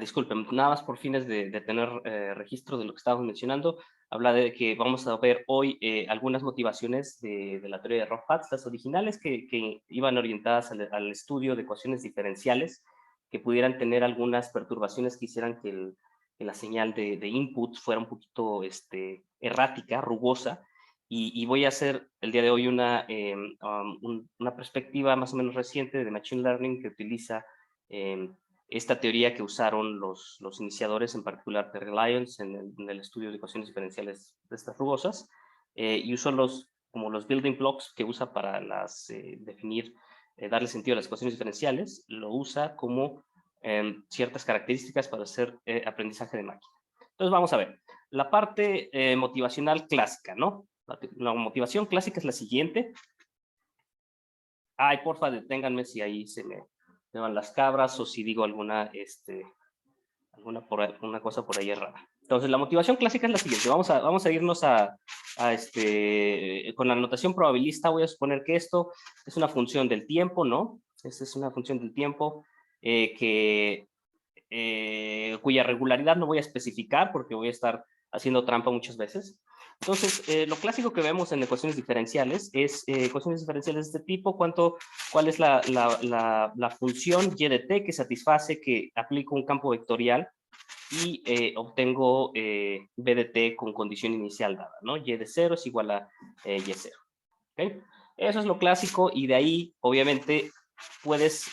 Disculpen, nada más por fines de tener registro de lo que estábamos mencionando, habla de que vamos a ver hoy algunas motivaciones de la teoría de Roth-Hatz, las originales que iban orientadas al estudio de ecuaciones diferenciales que pudieran tener algunas perturbaciones que hicieran que la señal de input fuera un poquito errática, rugosa, y voy a hacer el día de hoy una perspectiva más o menos reciente de Machine Learning que utiliza esta teoría que usaron los iniciadores, en particular Terry Lyons, en el estudio de ecuaciones diferenciales de estas rugosas, y usó como los building blocks que usa para definir, darle sentido a las ecuaciones diferenciales, lo usa como ciertas características para hacer aprendizaje de máquina. Entonces vamos a ver, la parte motivacional clásica, ¿no? La motivación clásica es la siguiente. Ay, porfa, deténganme si ahí se me van las cabras o si digo alguna cosa por ahí errada. Entonces, la motivación clásica es la siguiente. Vamos a irnos con la notación probabilista. Voy a suponer que esto es una función del tiempo, ¿no? Esta es una función del tiempo cuya regularidad no voy a especificar porque voy a estar haciendo trampa muchas veces. Entonces, lo clásico que vemos en ecuaciones diferenciales es ecuaciones diferenciales de este tipo, cuál es la función y de t que satisface que aplico un campo vectorial y obtengo b de t con condición inicial dada, ¿no? Y de 0 es igual a y0. ¿Okay? Eso es lo clásico y de ahí, obviamente, puedes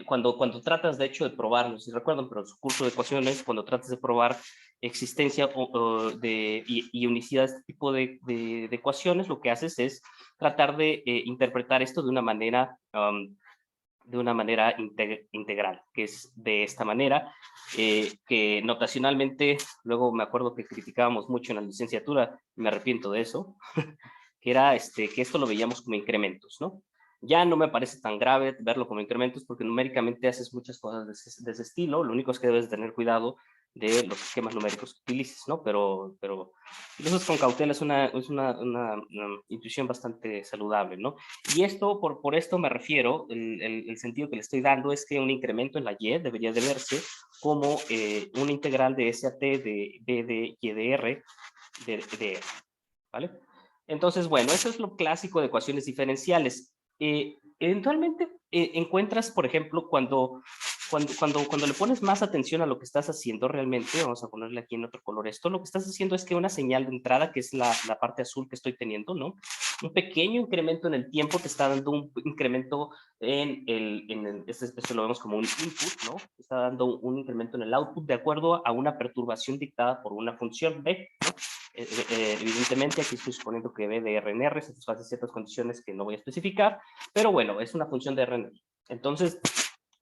cuando tratas de hecho de probar, no sé si recuerdan, pero en su curso de ecuaciones, cuando tratas de probar existencia y unicidad de este tipo de ecuaciones, lo que haces es tratar de interpretar esto de una manera integral, que es de esta manera, que notacionalmente, luego me acuerdo que criticábamos mucho en la licenciatura, me arrepiento de eso, que era que esto lo veíamos como incrementos, ¿no? Ya no me parece tan grave verlo como incrementos porque numéricamente haces muchas cosas de ese estilo, lo único es que debes tener cuidado de los esquemas numéricos que utilices, ¿no? Pero eso con cautela es una intuición bastante saludable, ¿no? Y esto, por esto me refiero, el sentido que le estoy dando es que un incremento en la y debería de verse como una integral de S a t de b de y de r de r, ¿vale? Entonces, bueno, eso es lo clásico de ecuaciones diferenciales. Eventualmente encuentras, por ejemplo, cuando le pones más atención a lo que estás haciendo realmente, vamos a ponerle aquí en otro color esto, lo que estás haciendo es que una señal de entrada, que es la parte azul que estoy teniendo, ¿no? Un pequeño incremento en el tiempo te está dando un incremento esto lo vemos como un input, ¿no? Está dando un incremento en el output de acuerdo a una perturbación dictada por una función b, ¿no? Evidentemente aquí estoy suponiendo que b de r en r satisface ciertas condiciones que no voy a especificar, pero bueno, es una función de r en r. Entonces,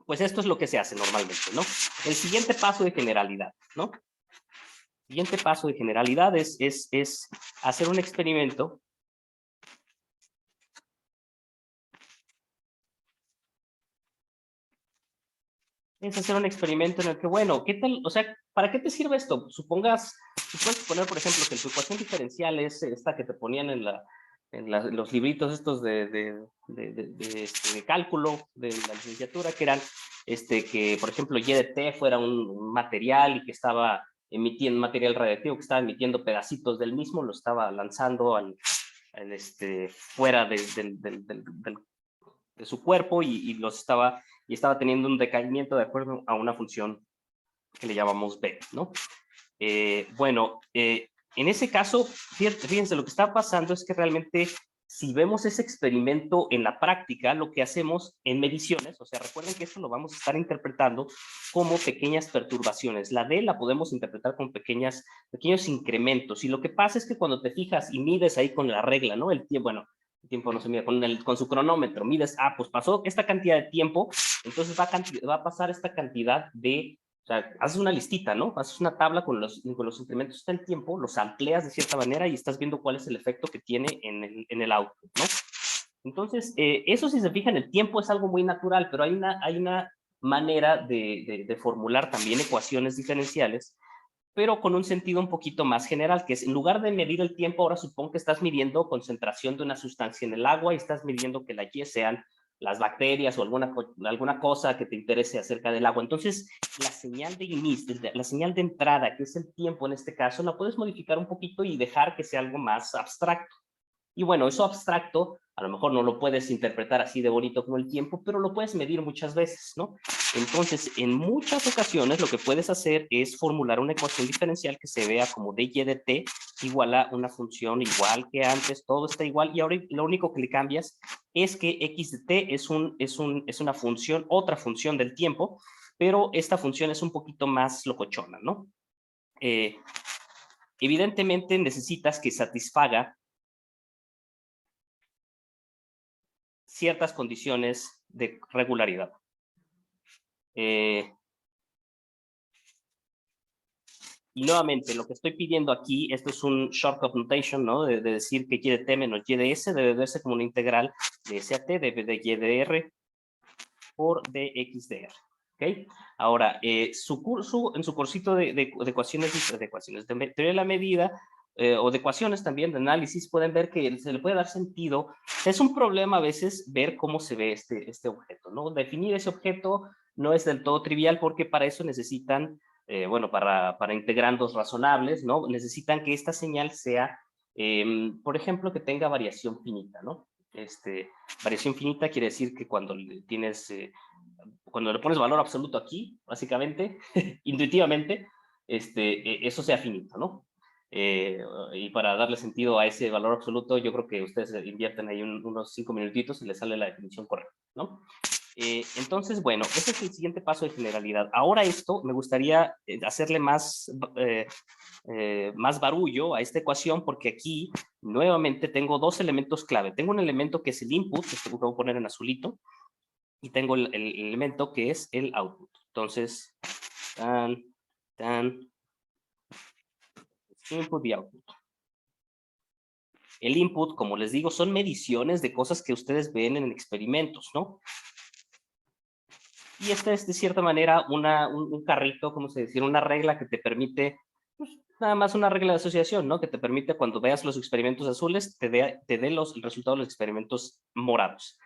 pues esto es lo que se hace normalmente, ¿no? El siguiente paso de generalidad, ¿no? El siguiente paso de generalidad es hacer un experimento en el que, bueno, ¿qué tal? O sea, ¿para qué te sirve esto? Puedes suponer, por ejemplo, que tu ecuación diferencial es esta que te ponían en los libritos estos de cálculo de la licenciatura, que eran, que, por ejemplo, y de t fuera un material y que estaba emitiendo material radiactivo, que estaba emitiendo pedacitos del mismo, lo estaba lanzando fuera de su cuerpo y estaba teniendo un decaimiento de acuerdo a una función que le llamamos b, ¿no? En ese caso, fíjense, lo que está pasando es que realmente si vemos ese experimento en la práctica, lo que hacemos en mediciones, o sea, recuerden que esto lo vamos a estar interpretando como pequeñas perturbaciones. La D la podemos interpretar como pequeños incrementos. Y lo que pasa es que cuando te fijas y mides ahí con la regla, ¿no? El tiempo, bueno, el tiempo no se mide, con su cronómetro, mides, pues pasó esta cantidad de tiempo, entonces va a pasar esta cantidad de, o sea, haces una listita, ¿no? Haces una tabla con los incrementos del tiempo, los amplias de cierta manera y estás viendo cuál es el efecto que tiene en el output, ¿no? Entonces, eso si se fijan, el tiempo es algo muy natural, pero hay una manera de formular también ecuaciones diferenciales, pero con un sentido un poquito más general, que es en lugar de medir el tiempo, ahora supón que estás midiendo concentración de una sustancia en el agua y estás midiendo que la Y sean las bacterias o alguna cosa que te interese acerca del agua. Entonces, la señal de inicio, la señal de entrada, que es el tiempo en este caso, la puedes modificar un poquito y dejar que sea algo más abstracto. Y bueno, eso abstracto, a lo mejor no lo puedes interpretar así de bonito como el tiempo, pero lo puedes medir muchas veces, ¿no? Entonces, en muchas ocasiones lo que puedes hacer es formular una ecuación diferencial que se vea como dy de t igual a una función igual que antes, todo está igual, y ahora lo único que le cambias es que x de t es una función, otra función del tiempo, pero esta función es un poquito más locochona, ¿no? Evidentemente necesitas que satisfaga ciertas condiciones de regularidad. Y nuevamente, lo que estoy pidiendo aquí, esto es un shortcut notation, ¿no? De decir que y de t menos y de s debe verse como una integral de s a t debe de y de r por dx de r. ¿Ok? Ahora, en su cursito de ecuaciones, de teoría de la medida, o de ecuaciones también, de análisis, pueden ver que se le puede dar sentido. Es un problema a veces ver cómo se ve este objeto, ¿no? Definir ese objeto no es del todo trivial porque para eso necesitan, bueno, para integrandos razonables, ¿no? Necesitan que esta señal sea, por ejemplo, que tenga variación finita, ¿no? Variación finita quiere decir que cuando cuando le pones valor absoluto aquí, básicamente, intuitivamente, eso sea finito, ¿no? Y para darle sentido a ese valor absoluto, yo creo que ustedes invierten ahí unos 5 minutitos y les sale la definición correcta, ¿no? Entonces, bueno, ese es el siguiente paso de generalidad. Ahora esto me gustaría hacerle más barullo a esta ecuación porque aquí nuevamente tengo dos elementos clave. Tengo un elemento que es el input, que voy a poner en azulito, y tengo el elemento que es el output. Entonces, input y output. El input, como les digo, son mediciones de cosas que ustedes ven en experimentos, ¿no? Y esta es, de cierta manera, un carrito, como se decir, una regla que te permite, pues, nada más una regla de asociación, ¿no? Que te permite, cuando veas los experimentos azules, te dé el resultado de los experimentos morados.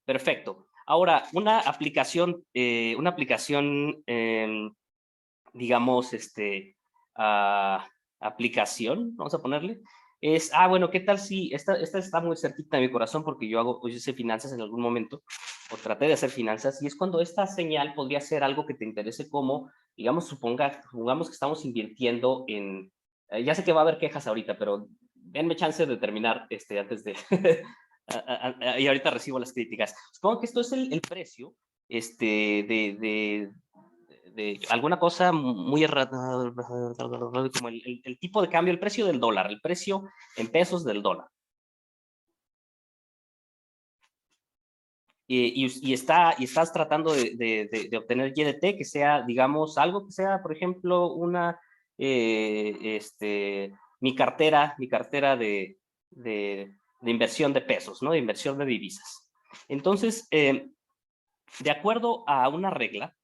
Perfecto. Ahora, una aplicación, digamos, aplicación, vamos a ponerle, es, bueno, ¿qué tal si, esta está muy cerquita de mi corazón porque yo hice finanzas en algún momento, o traté de hacer finanzas, y es cuando esta señal podría ser algo que te interese como, digamos, supongamos que estamos invirtiendo en, ya sé que va a haber quejas ahorita, pero denme chance de terminar antes de, y ahorita recibo las críticas. Supongo que esto es el precio, de alguna cosa muy errada, como el tipo de cambio, el precio del dólar, el precio en pesos del dólar. Y estás tratando de obtener YDT que sea, digamos, algo que sea, por ejemplo, mi cartera de inversión de pesos, ¿no? De inversión de divisas. Entonces, de acuerdo a una regla,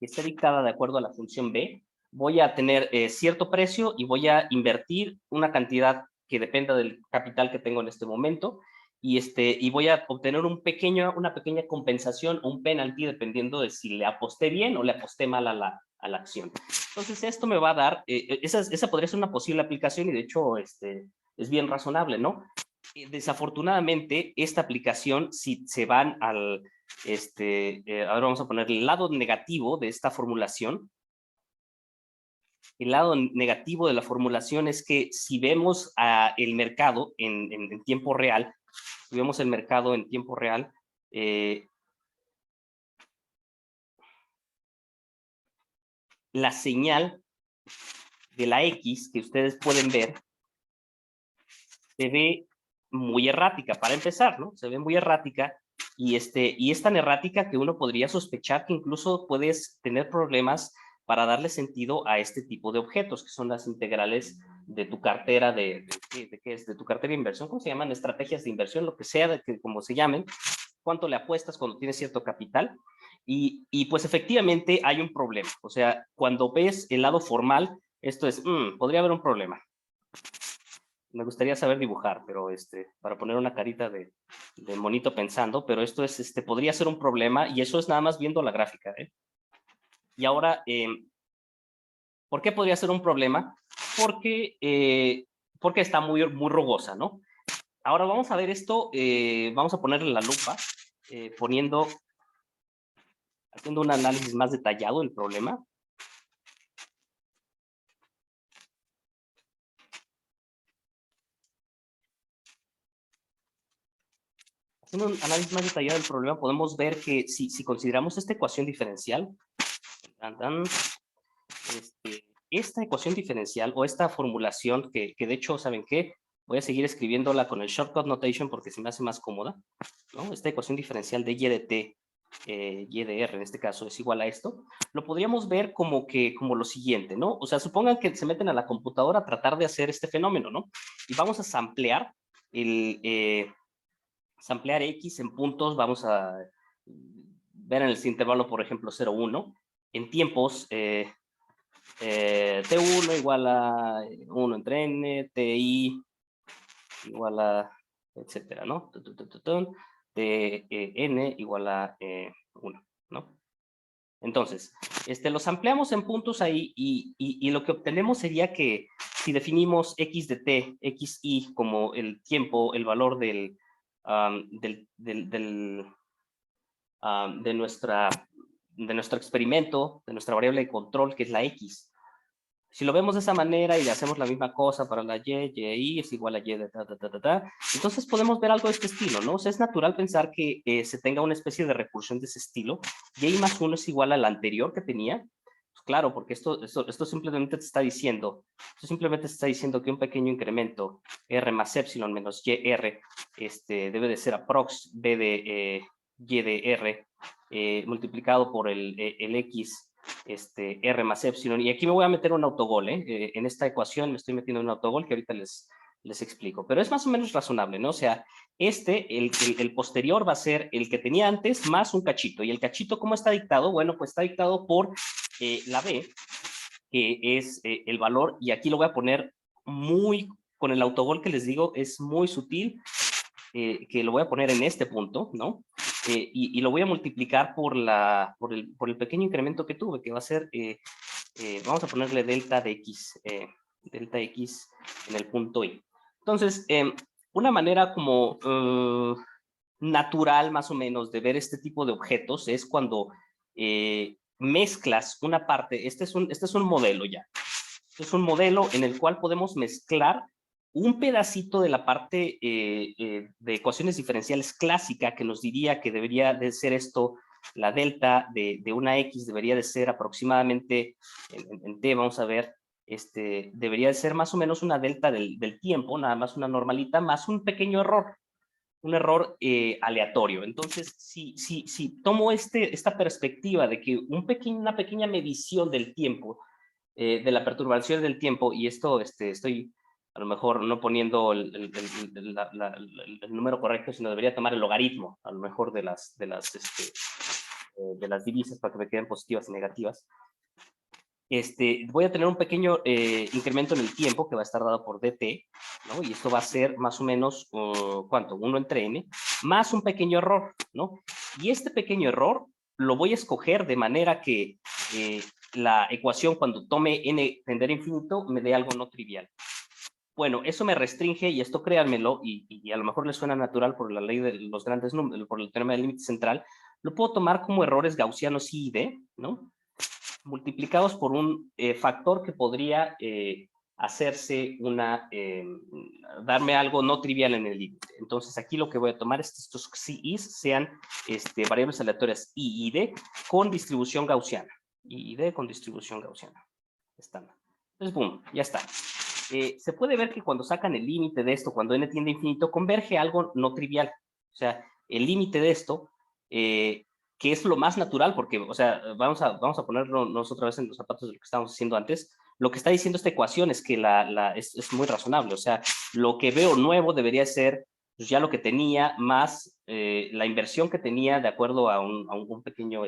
que esté dictada de acuerdo a la función B, voy a tener cierto precio y voy a invertir una cantidad que dependa del capital que tengo en este momento y voy a obtener una pequeña compensación o un penalty dependiendo de si le aposté bien o le aposté mal a la acción. Entonces esto me va a dar, esa podría ser una posible aplicación y de hecho es bien razonable, ¿no? Desafortunadamente, esta aplicación, si se van al, ahora vamos a poner el lado negativo de esta formulación. El lado negativo de la formulación es que si vemos el mercado en tiempo real, si vemos el mercado en tiempo real, la señal de la X que ustedes pueden ver se ve muy errática, para empezar, ¿no? Se ve muy errática y es tan errática que uno podría sospechar que incluso puedes tener problemas para darle sentido a este tipo de objetos, que son las integrales de tu cartera de tu cartera de inversión, ¿cómo se llaman? Estrategias de inversión, lo que sea, como se llamen, cuánto le apuestas cuando tienes cierto capital. Y pues efectivamente hay un problema. O sea, cuando ves el lado formal, esto es, podría haber un problema. Me gustaría saber dibujar, pero para poner una carita de monito pensando, pero esto es, podría ser un problema y eso es nada más viendo la gráfica, ¿eh? Y ahora, ¿por qué podría ser un problema? Porque está muy rugosa, ¿no? Ahora vamos a ver esto, vamos a ponerle la lupa, haciendo un análisis más detallado del problema. Haciendo un análisis más detallado del problema, podemos ver que si consideramos esta ecuación diferencial, esta ecuación diferencial o esta formulación, que de hecho, ¿saben qué? Voy a seguir escribiéndola con el shortcut notation porque se me hace más cómoda, ¿no? Esta ecuación diferencial de y de t, y de r en este caso es igual a esto, lo podríamos ver como lo siguiente, ¿no? O sea, supongan que se meten a la computadora a tratar de hacer este fenómeno, ¿no? Y vamos a samplear samplear x en puntos, vamos a ver en el intervalo, por ejemplo, 0, 1, en tiempos t1 igual a 1 entre n, ti igual a, etcétera, ¿no? Tn igual a 1, ¿no? Entonces, los ampliamos en puntos ahí y lo que obtenemos sería que si definimos x de t, xi como el tiempo, el valor de nuestro experimento, de nuestra variable de control, que es la x. Si lo vemos de esa manera y le hacemos la misma cosa para la y es igual a y de entonces podemos ver algo de este estilo, ¿no? O sea, es natural pensar que se tenga una especie de recursión de ese estilo. Y más 1 es igual a la anterior que tenía. Pues claro, porque esto simplemente te está diciendo, que un pequeño incremento r más epsilon menos yr debe de ser aprox b de y de r multiplicado por el x R más epsilon, y aquí me voy a meter un autogol, en esta ecuación me estoy metiendo un autogol que ahorita les explico, pero es más o menos razonable, ¿no? O sea, el posterior va a ser el que tenía antes más un cachito, y el cachito, ¿cómo está dictado? Bueno, pues está dictado por la B, que es el valor, y aquí lo voy a poner con el autogol que les digo, es muy sutil, que lo voy a poner en este punto, ¿no? Y lo voy a multiplicar por el pequeño incremento que tuve, que va a ser, vamos a ponerle delta de x, en el punto y. Entonces, una manera como natural, más o menos, de ver este tipo de objetos es cuando mezclas una parte, este es un modelo ya. Este es un modelo en el cual podemos mezclar un pedacito de la parte de ecuaciones diferenciales clásica que nos diría que debería de ser esto, la delta de una x debería de ser aproximadamente, en t vamos a ver, debería de ser más o menos una delta del tiempo, nada más una normalita, más un pequeño error, un error aleatorio. Entonces, si tomo esta perspectiva de que una pequeña medición del tiempo, de la perturbación del tiempo, y esto estoy a lo mejor no poniendo el número correcto, sino debería tomar el logaritmo, a lo mejor de las divisas para que me queden positivas y negativas. Voy a tener un pequeño incremento en el tiempo que va a estar dado por dt, ¿no? Y esto va a ser más o menos, ¿cuánto? 1 entre n, más un pequeño error, ¿no? Y este pequeño error lo voy a escoger de manera que la ecuación, cuando tome n tender a infinito, me dé algo no trivial. Bueno, eso me restringe, y esto créanmelo, y a lo mejor les suena natural por la ley de los grandes números, por el teorema del límite central, lo puedo tomar como errores gaussianos I y D, ¿no? Multiplicados por un factor que podría hacerse darme algo no trivial en el límite. Entonces aquí lo que voy a tomar es que estos CIs sean variables aleatorias I y D con distribución gaussiana. I y D con distribución gaussiana. Estándar. Entonces, boom, ya está. Se puede ver que cuando sacan el límite de esto, cuando n tiende a infinito, converge algo no trivial. O sea, el límite de esto, que es lo más natural, porque, o sea, vamos a ponernos otra vez en los zapatos de lo que estábamos haciendo antes. Lo que está diciendo esta ecuación es que es muy razonable. O sea, lo que veo nuevo debería ser pues, ya lo que tenía, más la inversión que tenía de acuerdo a un pequeño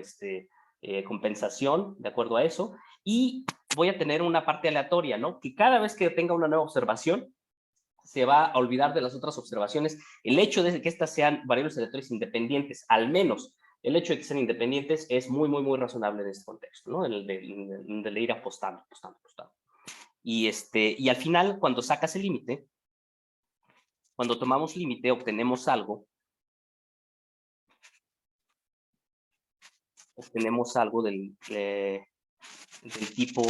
compensación, de acuerdo a eso. Y voy a tener una parte aleatoria, ¿no? Que cada vez que tenga una nueva observación, se va a olvidar de las otras observaciones. El hecho de que estas sean variables aleatorias independientes, al menos el hecho de que sean independientes, es muy, muy, muy razonable en este contexto, ¿no? El de ir apostando. Y al final, cuando sacas el límite, cuando tomamos límite, obtenemos algo. Obtenemos algo del tipo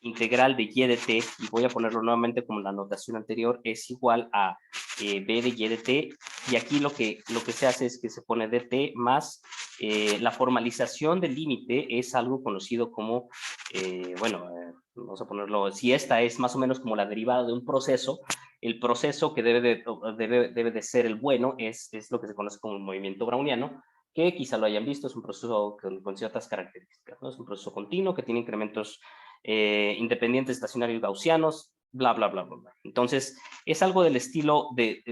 integral de y de t, y voy a ponerlo nuevamente como la notación anterior, es igual a b de y de t, y aquí lo que se hace es que se pone dt más la formalización del límite es algo conocido como, vamos a ponerlo, si esta es más o menos como la derivada de un proceso, el proceso que debe de ser el bueno es lo que se conoce como el movimiento browniano, que quizá lo hayan visto, es un proceso con ciertas características, ¿no? Es un proceso continuo que tiene incrementos independientes estacionarios gaussianos, bla, bla, bla, bla, bla. Entonces, es algo del estilo de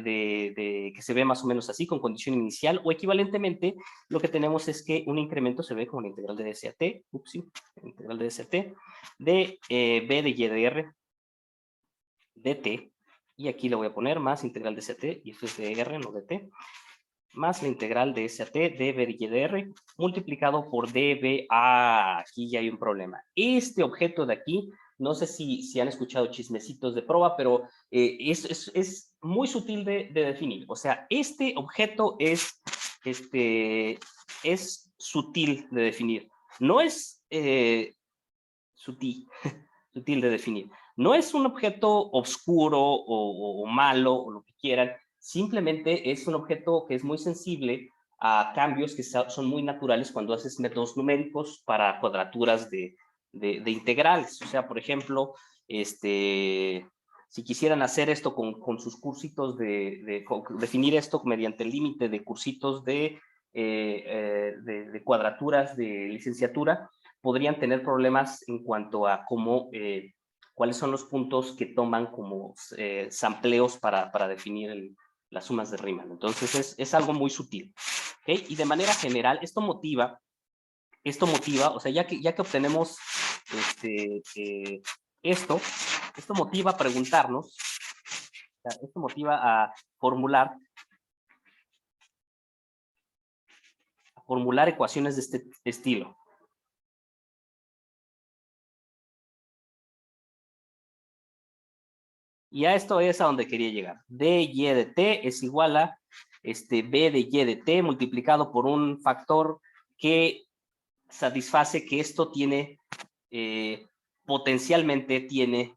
que se ve más o menos así, con condición inicial, o equivalentemente, lo que tenemos es que un incremento se ve como la integral de ds a t, integral de ds a t, de b de y de r, de t, y aquí le voy a poner más integral de ct, y esto es de r, no de t, más la integral de s a t de b de y de r, multiplicado por db. Aquí ya hay un problema. Este objeto de aquí, no sé si han escuchado chismecitos de prueba, pero es muy sutil de definir. O sea, este objeto es sutil de definir. No es sutil de definir. No es un objeto oscuro o malo o lo que quieran, simplemente es un objeto que es muy sensible a cambios que son muy naturales cuando haces métodos numéricos para cuadraturas de integrales. O sea, por ejemplo, si quisieran hacer esto con sus cursitos definir esto mediante el límite de cursitos de cuadraturas de licenciatura, podrían tener problemas en cuanto a cómo, cuáles son los puntos que toman como sampleos para definir las sumas de Riemann. Entonces es algo muy sutil. ¿Okay? Y de manera general, esto motiva, o sea, ya que obtenemos esto motiva a preguntarnos, esto motiva a formular ecuaciones de este estilo. Y a esto es a donde quería llegar. dy de t es igual a b de y de t multiplicado por un factor que satisface que esto tiene, potencialmente tiene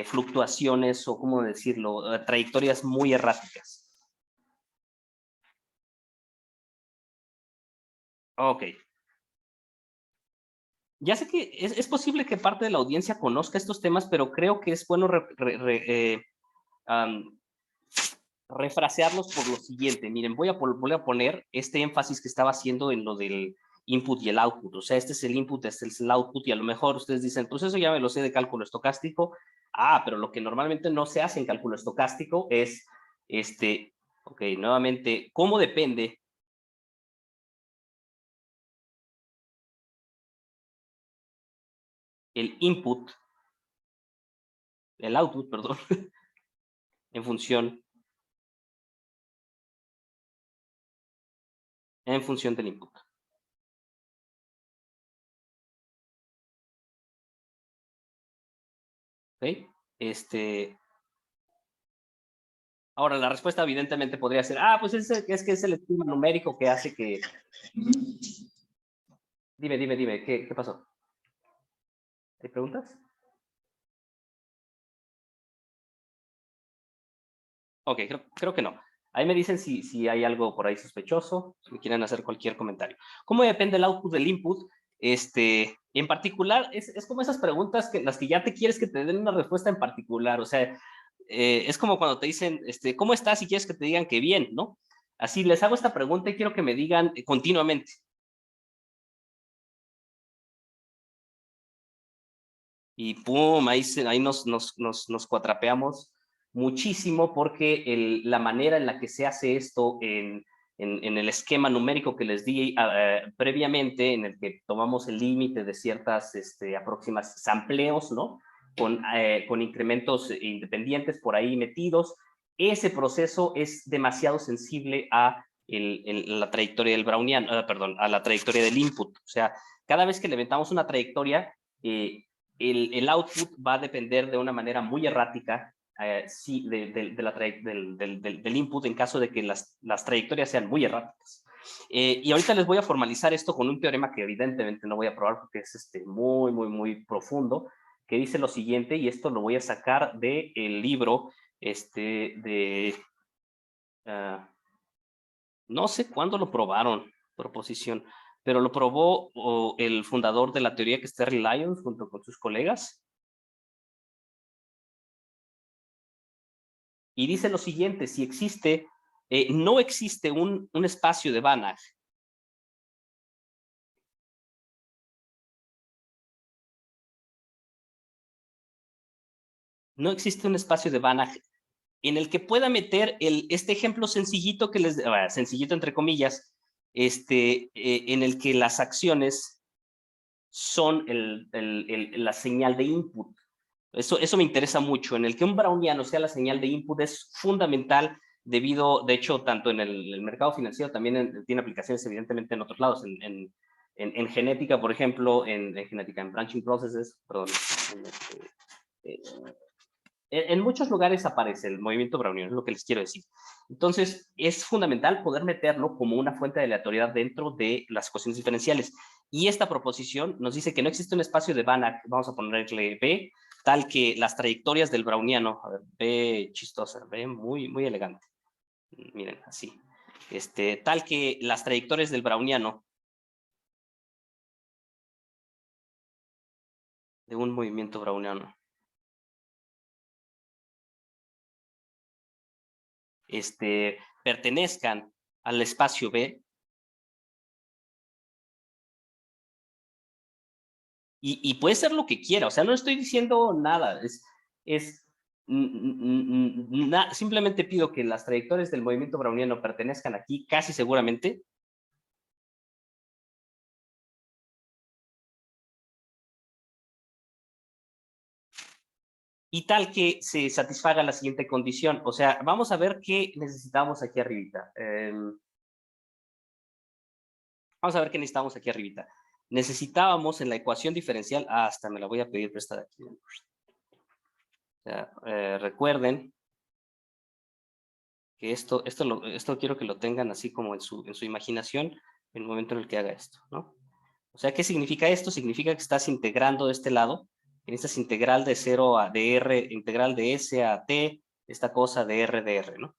fluctuaciones o, ¿cómo decirlo?, trayectorias muy erráticas. Ok. Ya sé que es posible que parte de la audiencia conozca estos temas, pero creo que es bueno refrasearlos por lo siguiente. Miren, voy a poner este énfasis que estaba haciendo en lo del input y el output. O sea, este es el input, este es el output, y a lo mejor ustedes dicen, pues eso ya me lo sé de cálculo estocástico. Pero lo que normalmente no se hace en cálculo estocástico es, ok, nuevamente, ¿cómo depende el input, el output, perdón, en función del input? ¿Ok? Ahora, la respuesta evidentemente podría ser, pues es que es el esquema numérico que hace que... Dime, ¿qué pasó? ¿Hay preguntas? Ok, creo que no. Ahí me dicen si hay algo por ahí sospechoso, si me quieren hacer cualquier comentario. ¿Cómo depende el output del input? En particular, es como esas preguntas que las que ya te quieres que te den una respuesta en particular. O sea, es como cuando te dicen, ¿cómo estás? Y quieres que te digan que bien, ¿no? Así, les hago esta pregunta y quiero que me digan continuamente. Y pum, ahí nos cuatrapeamos muchísimo porque la manera en la que se hace esto en en el esquema numérico que les di previamente, en el que tomamos el límite de ciertas aproximaciones, sampleos, ¿no? Con incrementos independientes por ahí metidos. Ese proceso es demasiado sensible a la trayectoria del browniano, perdón, a la trayectoria del input. O sea, cada vez que le inventamos una trayectoria, el output va a depender de una manera muy errática sí, del input en caso de que las trayectorias sean muy erráticas. Y ahorita les voy a formalizar esto con un teorema que evidentemente no voy a probar porque es muy profundo, que dice lo siguiente, y esto lo voy a sacar del libro no sé cuándo lo probaron, proposición, pero lo probó el fundador de la teoría, que es Terry Lyons, junto con sus colegas. Y dice lo siguiente: si existe, no existe un espacio de Banach en el que pueda meter este ejemplo sencillito que sencillito entre comillas, en el que las acciones son la señal de input. Eso me interesa mucho. En el que un browniano sea la señal de input es fundamental, debido, de hecho, tanto en el mercado financiero, también tiene aplicaciones evidentemente en otros lados, en genética, por ejemplo, en genética, en branching processes, perdón, en muchos lugares aparece el movimiento browniano, es lo que les quiero decir. Entonces, es fundamental poder meterlo como una fuente de aleatoriedad dentro de las ecuaciones diferenciales. Y esta proposición nos dice que no existe un espacio de Banach, vamos a ponerle B, tal que las trayectorias del browniano, a ver, B chistosa, B muy elegante, miren, así, tal que las trayectorias del browniano de un movimiento browniano pertenezcan al espacio B, y puede ser lo que quiera, o sea, no estoy diciendo nada, simplemente pido que las trayectorias del movimiento browniano pertenezcan aquí, casi seguramente, y tal que se satisfaga la siguiente condición. O sea, vamos a ver qué necesitamos aquí arribita. Vamos a ver qué necesitamos aquí arribita. Necesitábamos en la ecuación diferencial, hasta me la voy a pedir prestada aquí. O sea, recuerden que esto quiero que lo tengan así como en su imaginación en el momento en el que haga esto, ¿no? O sea, ¿qué significa esto? Significa que estás integrando de este lado, en esta integral de 0 a de r, integral de s a t, esta cosa de r, ¿no?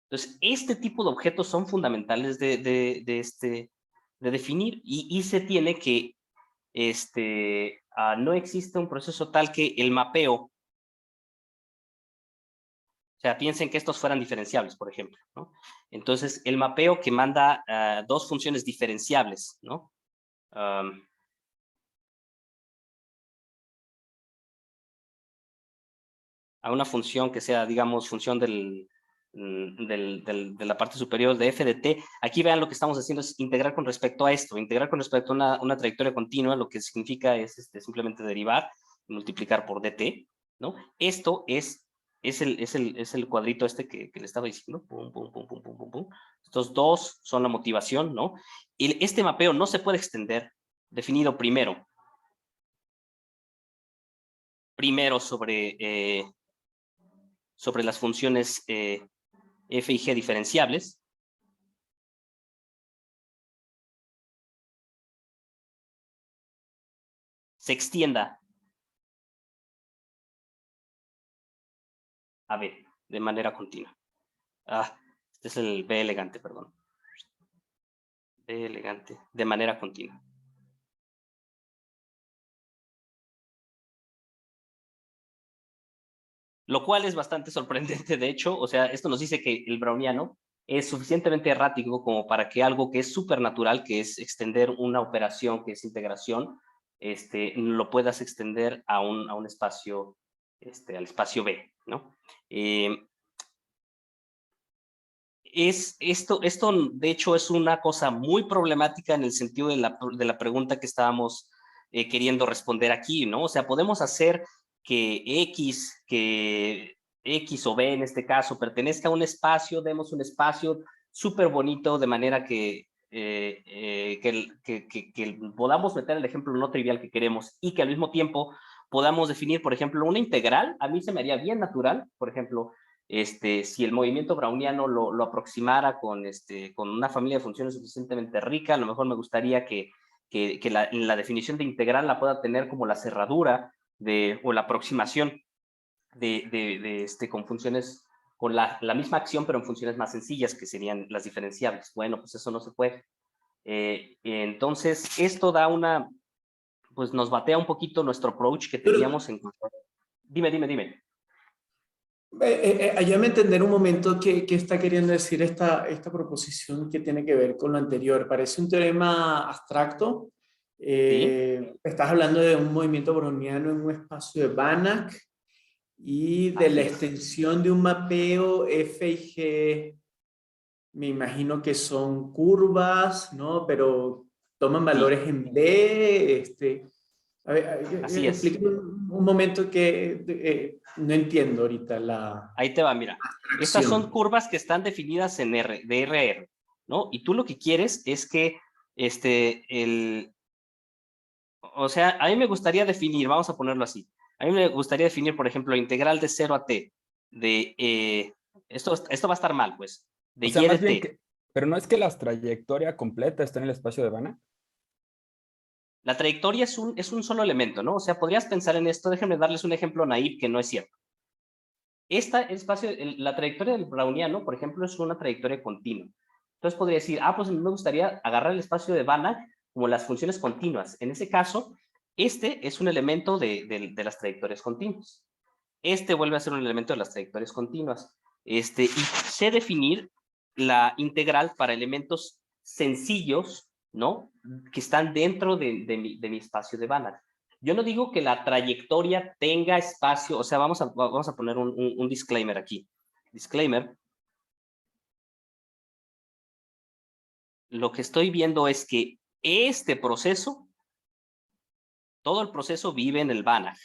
Entonces, este tipo de objetos son fundamentales de definir, y se tiene que no existe un proceso tal que el mapeo, o sea, piensen que estos fueran diferenciables, por ejemplo, ¿no? Entonces, el mapeo que manda dos funciones diferenciables, ¿no? A una función que sea, digamos, función de la parte superior de f de t. Aquí vean lo que estamos haciendo es integrar con respecto a esto, integrar con respecto a una trayectoria continua, lo que significa es simplemente derivar, multiplicar por dt, ¿no? Esto es el cuadrito que le estaba diciendo. Pum, pum, pum, pum, pum, pum, pum. Estos dos son la motivación, ¿no? Y este mapeo no se puede extender, definido primero sobre las funciones f y g diferenciables, se extienda a b de manera continua. Este es el b elegante, perdón. B elegante, de manera continua. Lo cual es bastante sorprendente, de hecho. O sea, esto nos dice que el browniano es suficientemente errático como para que algo que es supernatural, que es extender una operación que es integración, lo puedas extender a un espacio, al espacio B, ¿no? esto de hecho es una cosa muy problemática en el sentido de la pregunta que estábamos queriendo responder aquí, ¿no? O sea, podemos hacer que X o B en este caso pertenezca a un espacio, demos un espacio súper bonito de manera que podamos meter el ejemplo no trivial que queremos y que al mismo tiempo podamos definir, por ejemplo, una integral. A mí se me haría bien natural, por ejemplo, si el movimiento browniano lo aproximara con una familia de funciones suficientemente rica, a lo mejor me gustaría que la definición de integral la pueda tener como la cerradura o la aproximación con funciones, con la misma acción, pero en funciones más sencillas, que serían las diferenciables. Bueno, pues eso no se puede. Entonces, esto da pues nos batea un poquito nuestro approach que teníamos en... Dime. Ayúdame a entender un momento qué está queriendo decir esta proposición que tiene que ver con lo anterior. Parece un teorema abstracto. ¿Sí? Estás hablando de un movimiento browniano en un espacio de Banach y de la Así es. extensión de un mapeo F y G. Me imagino que son curvas, ¿no? Pero toman Sí, valores en B. A ver, así es. explícame un momento que no entiendo ahorita la Ahí te va, mira. Estas son abstracción. curvas que están definidas en de R a R, ¿no? Y tú lo que quieres es que o sea, a mí me gustaría definir, vamos a ponerlo así. A mí me gustaría definir, por ejemplo, integral de 0 a t de, esto va a estar mal, pues, de O sea, y de más bien t. que, pero no es que la trayectoria completa está en el espacio de Banach. La trayectoria es un solo elemento, ¿no? O sea, podrías pensar en esto, déjenme darles un ejemplo naive que no es cierto. La trayectoria del browniano, por ejemplo, es una trayectoria continua. Entonces podría decir, pues me gustaría agarrar el espacio de Banach como las funciones continuas. En ese caso, este es un elemento de las trayectorias continuas. Este vuelve a ser un elemento de las trayectorias continuas. Y sé definir la integral para elementos sencillos, ¿no? Que están dentro de mi espacio de Banach. Yo no digo que la trayectoria tenga espacio, o sea, vamos a poner un disclaimer aquí. Disclaimer. Lo que estoy viendo es que este proceso, todo el proceso vive en el Banach,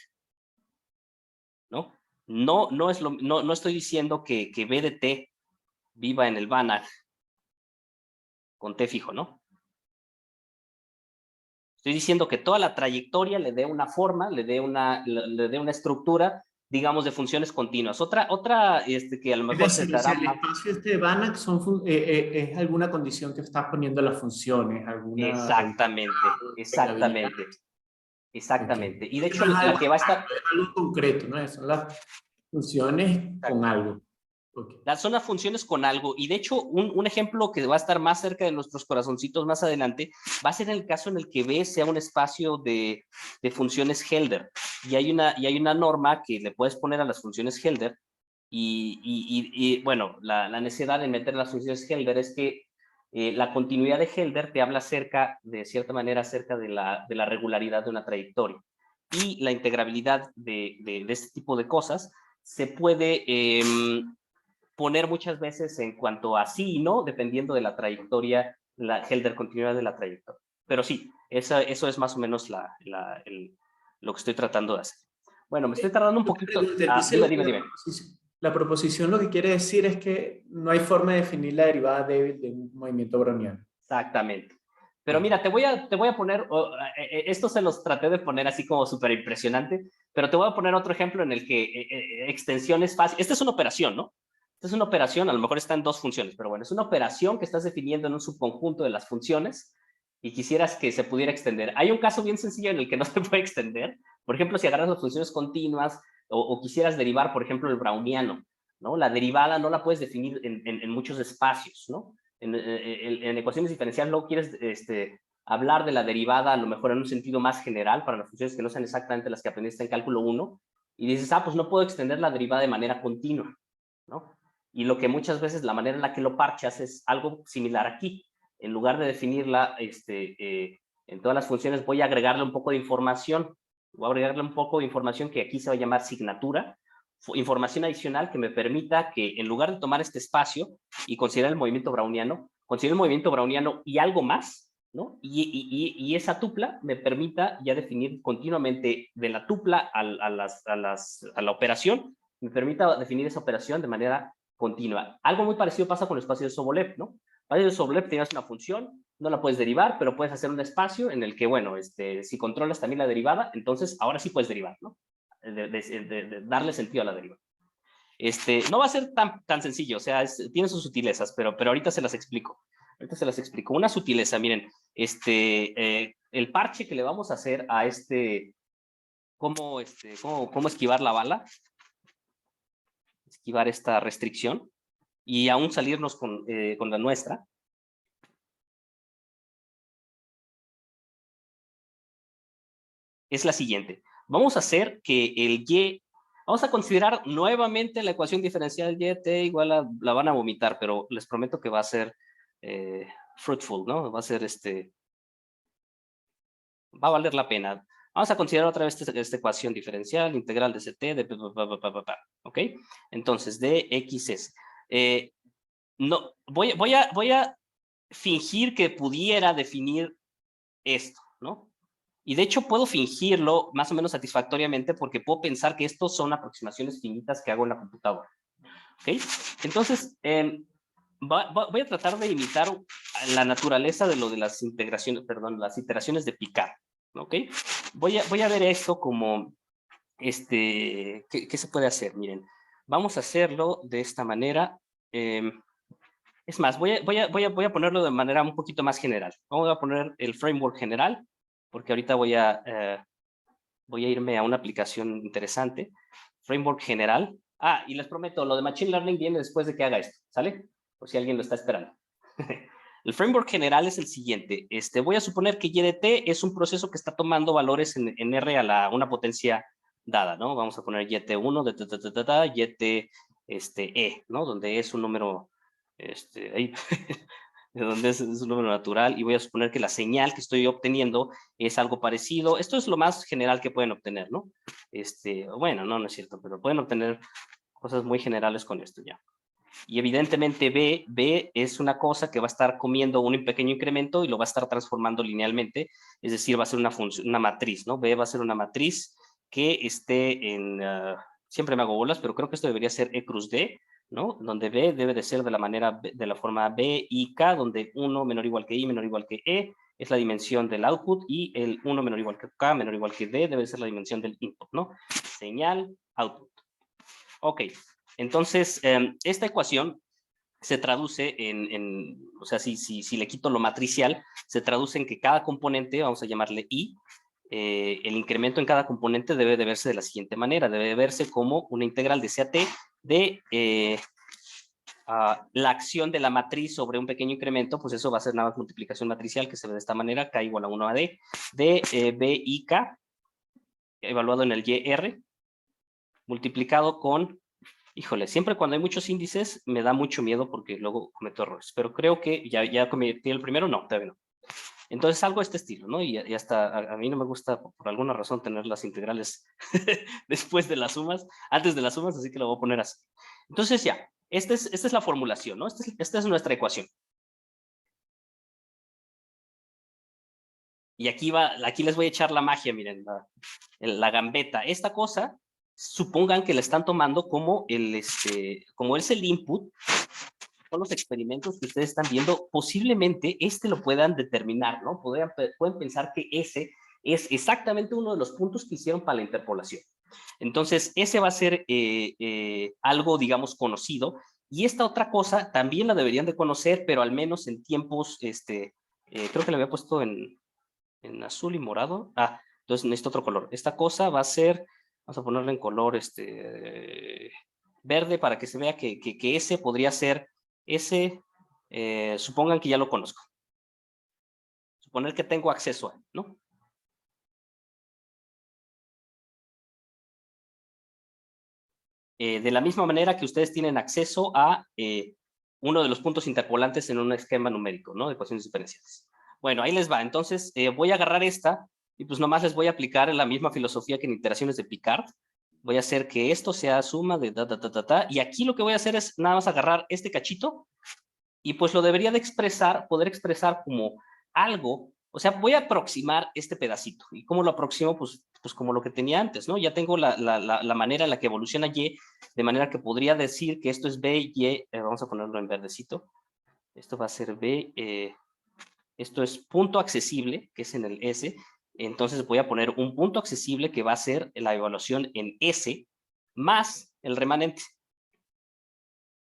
¿no? No estoy diciendo que B de T viva en el Banach con T fijo, ¿no? Estoy diciendo que toda la trayectoria le dé una forma, le dé una estructura, digamos, de funciones continuas. Otra que a lo Es mejor se decir, te o sea, hará el más... espacio de Banach es alguna condición que estás poniendo las funciones, alguna integrabilidad. Ok. Exactamente. Y de No hecho, es la algo que va a estar... abstracto, es algo concreto, ¿no? Son las funciones con algo. Ok. Son las funciones con algo, y de hecho un ejemplo que va a estar más cerca de nuestros corazoncitos más adelante va a ser el caso en el que B sea un espacio de funciones Helder, y hay una norma que le puedes poner a las funciones Helder, y bueno, la necesidad de meter las funciones Helder es que la continuidad de Helder te habla de cierta manera, acerca de la regularidad de una trayectoria, y la integrabilidad de este tipo de cosas se puede poner muchas veces en cuanto a sí y no, dependiendo de la trayectoria, la Helder continuidad de la trayectoria. Pero sí, eso es más o menos lo que estoy tratando de hacer. Bueno, me estoy tardando un poquito. Entonces, Dime. la proposición lo que quiere decir es que no hay forma de definir la derivada débil de un movimiento browniano. Exactamente. Pero Ok. mira, te voy a poner, esto se los traté de poner así como súper impresionante, pero te voy a poner otro ejemplo en el que extensión es fácil. Esta es una operación, ¿no? Esta es una operación, a lo mejor está en dos funciones, pero bueno, es una operación que estás definiendo en un subconjunto de las funciones y quisieras que se pudiera extender. Hay un caso bien sencillo en el que no se puede extender. Por ejemplo, si agarras las funciones continuas o quisieras derivar, por ejemplo, el browniano, ¿no? La derivada no la puedes definir en muchos espacios, ¿no? En ecuaciones diferenciales luego quieres hablar de la derivada a lo mejor en un sentido más general para las funciones que no sean exactamente las que aprendiste en cálculo 1 y dices, pues no puedo extender la derivada de manera continua, ¿no? Y lo que muchas veces la manera en la que lo parchas es algo similar aquí. En lugar de definirla en todas las funciones, voy a agregarle un poco de información. Voy a agregarle un poco de información que aquí se va a llamar signatura. información adicional que me permita que en lugar de tomar este espacio y considerar el movimiento browniano, considere el movimiento browniano y algo más, ¿no? Y esa tupla me permita ya definir continuamente de la tupla a la operación, me permita definir esa operación de manera continua. Algo muy parecido pasa con el espacio de Sobolev, ¿no? El espacio de Sobolev tienes una función, no la puedes derivar, pero puedes hacer un espacio en el que, bueno, si controlas también la derivada, entonces ahora sí puedes derivar, ¿no? De darle sentido a la deriva. No va a ser tan sencillo, o sea, tiene sus sutilezas, pero ahorita se las explico. Ahorita se las explico. Una sutileza, miren, el parche que le vamos a hacer a cómo esquivar la bala, esquivar esta restricción y aún salirnos con la nuestra. Es la siguiente. Vamos a hacer que el y, vamos a considerar nuevamente la ecuación diferencial y t igual a, la van a vomitar, pero les prometo que va a ser fruitful, ¿no? Va a ser va a valer la pena. Vamos a considerar otra vez esta ecuación diferencial, integral de ct, de ¿ok? Entonces, de x es. No, voy a fingir que pudiera definir esto, ¿no? Y de hecho puedo fingirlo más o menos satisfactoriamente porque puedo pensar que estos son aproximaciones finitas que hago en la computadora. ¿Ok? Entonces, voy a tratar de imitar la naturaleza de lo de las integraciones, perdón, las iteraciones de Picard. ¿Ok? Voy a ver esto como, ¿qué se puede hacer? Miren, vamos a hacerlo de esta manera. Es más, voy a ponerlo de manera un poquito más general. Vamos a poner el framework general, porque ahorita voy a irme a una aplicación interesante. Framework general. Ah, y les prometo, lo de Machine Learning viene después de que haga esto, ¿sale? Por si alguien lo está esperando. El framework general es el siguiente. Voy a suponer que y de t es un proceso que está tomando valores en R a una potencia dada, ¿no? Vamos a poner yt1 de yt e, ¿no? Donde es un número, ahí, de donde es un número natural, y voy a suponer que la señal que estoy obteniendo es algo parecido. Esto es lo más general que pueden obtener, ¿no? Bueno, no es cierto, pero pueden obtener cosas muy generales con esto ya. Y evidentemente B es una cosa que va a estar comiendo un pequeño incremento y lo va a estar transformando linealmente, es decir, va a ser una función, una matriz, ¿no? B va a ser una matriz que esté en, siempre me hago bolas, pero creo que esto debería ser E cruz D, ¿no? Donde B debe de ser de la forma B y K, donde 1 menor o igual que I menor o igual que E es la dimensión del output y el 1 menor o igual que K menor o igual que D debe ser la dimensión del input, ¿no? Señal, output. Ok, entonces esta ecuación se traduce o sea, si le quito lo matricial, se traduce en que cada componente, vamos a llamarle I, el incremento en cada componente debe de verse de la siguiente manera, debe de verse como una integral de CAT de la acción de la matriz sobre un pequeño incremento, pues eso va a ser nada más multiplicación matricial que se ve de esta manera, K igual a 1 a D, de B y K, evaluado en el YR, multiplicado con, híjole, siempre cuando hay muchos índices me da mucho miedo porque luego cometo errores, pero creo que ya cometí el primero, no, todavía no. Entonces algo de este estilo, ¿no? Y hasta a mí no me gusta por alguna razón tener las integrales después de las sumas, antes de las sumas, así que lo voy a poner así. Entonces ya, esta es la formulación, ¿no? Esta es nuestra ecuación. Y aquí les voy a echar la magia, miren, la gambeta. Esta cosa, supongan que la están tomando como como es el input, son los experimentos que ustedes están viendo, posiblemente lo puedan determinar, ¿no? Pueden pensar que ese es exactamente uno de los puntos que hicieron para la interpolación. Entonces, ese va a ser algo, digamos, conocido. Y esta otra cosa también la deberían de conocer, pero al menos en tiempos, creo que la había puesto en azul y morado. Ah, entonces necesito otro color. Esta cosa va a ser, vamos a ponerla en color verde para que se vea que ese podría ser supongan que ya lo conozco. Suponer que tengo acceso a él, ¿no? De la misma manera que ustedes tienen acceso a uno de los puntos interpolantes en un esquema numérico, ¿no? De ecuaciones diferenciales. Bueno, ahí les va. Entonces, voy a agarrar esta y pues nomás les voy a aplicar la misma filosofía que en iteraciones de Picard. Voy a hacer que esto sea suma de y aquí lo que voy a hacer es nada más agarrar este cachito y pues lo debería de expresar, poder expresar como algo. O sea, voy a aproximar este pedacito. ¿Y cómo lo aproximo? Pues como lo que tenía antes, ¿no? Ya tengo la manera en la que evoluciona Y, de manera que podría decir que esto es B, Y, vamos a ponerlo en verdecito. Esto va a ser B, esto es punto accesible, que es en el S. Entonces voy a poner un punto accesible que va a ser la evaluación en S más el remanente.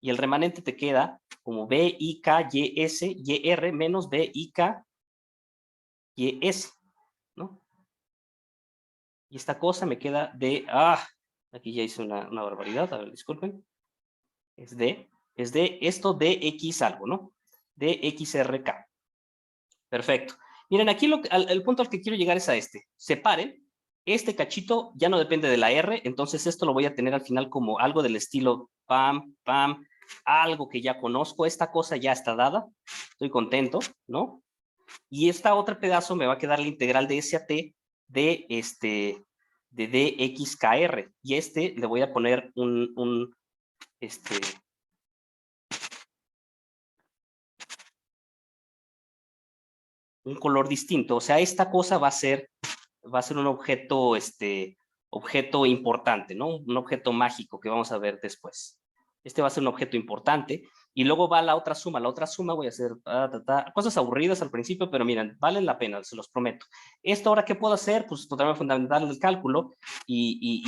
Y el remanente te queda como B, I, K, Y, S, Y, R menos B, I, K, Y, S, ¿no? Y esta cosa me queda de, aquí ya hice una barbaridad, a ver, disculpen. Es de esto de X algo, ¿no? De XRK. Perfecto. Miren, aquí el punto al que quiero llegar es a este. Separen. Este cachito ya no depende de la R, entonces esto lo voy a tener al final como algo del estilo pam, pam, algo que ya conozco. Esta cosa ya está dada. Estoy contento, ¿no? Y esta otra pedazo me va a quedar la integral de S a T de dxkr. Y le voy a poner un color distinto. O sea, esta cosa va a ser un objeto, objeto importante, ¿no? Un objeto mágico que vamos a ver después. Este va a ser un objeto importante. Y luego va la otra suma. La otra suma voy a hacer cosas aburridas al principio, pero miren, valen la pena, se los prometo. Esto ahora, ¿qué puedo hacer? Pues totalmente fundamental el cálculo y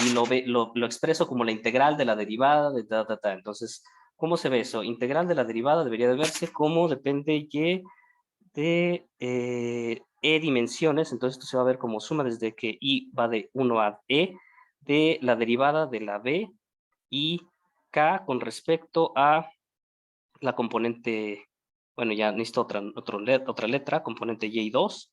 lo expreso como la integral de la derivada de Entonces, ¿cómo se ve eso? Integral de la derivada debería de verse como depende Y de E dimensiones. Entonces esto se va a ver como suma desde que I va de 1 a E de la derivada de la B y K con respecto a la componente, bueno, ya necesito otra letra, componente Y2,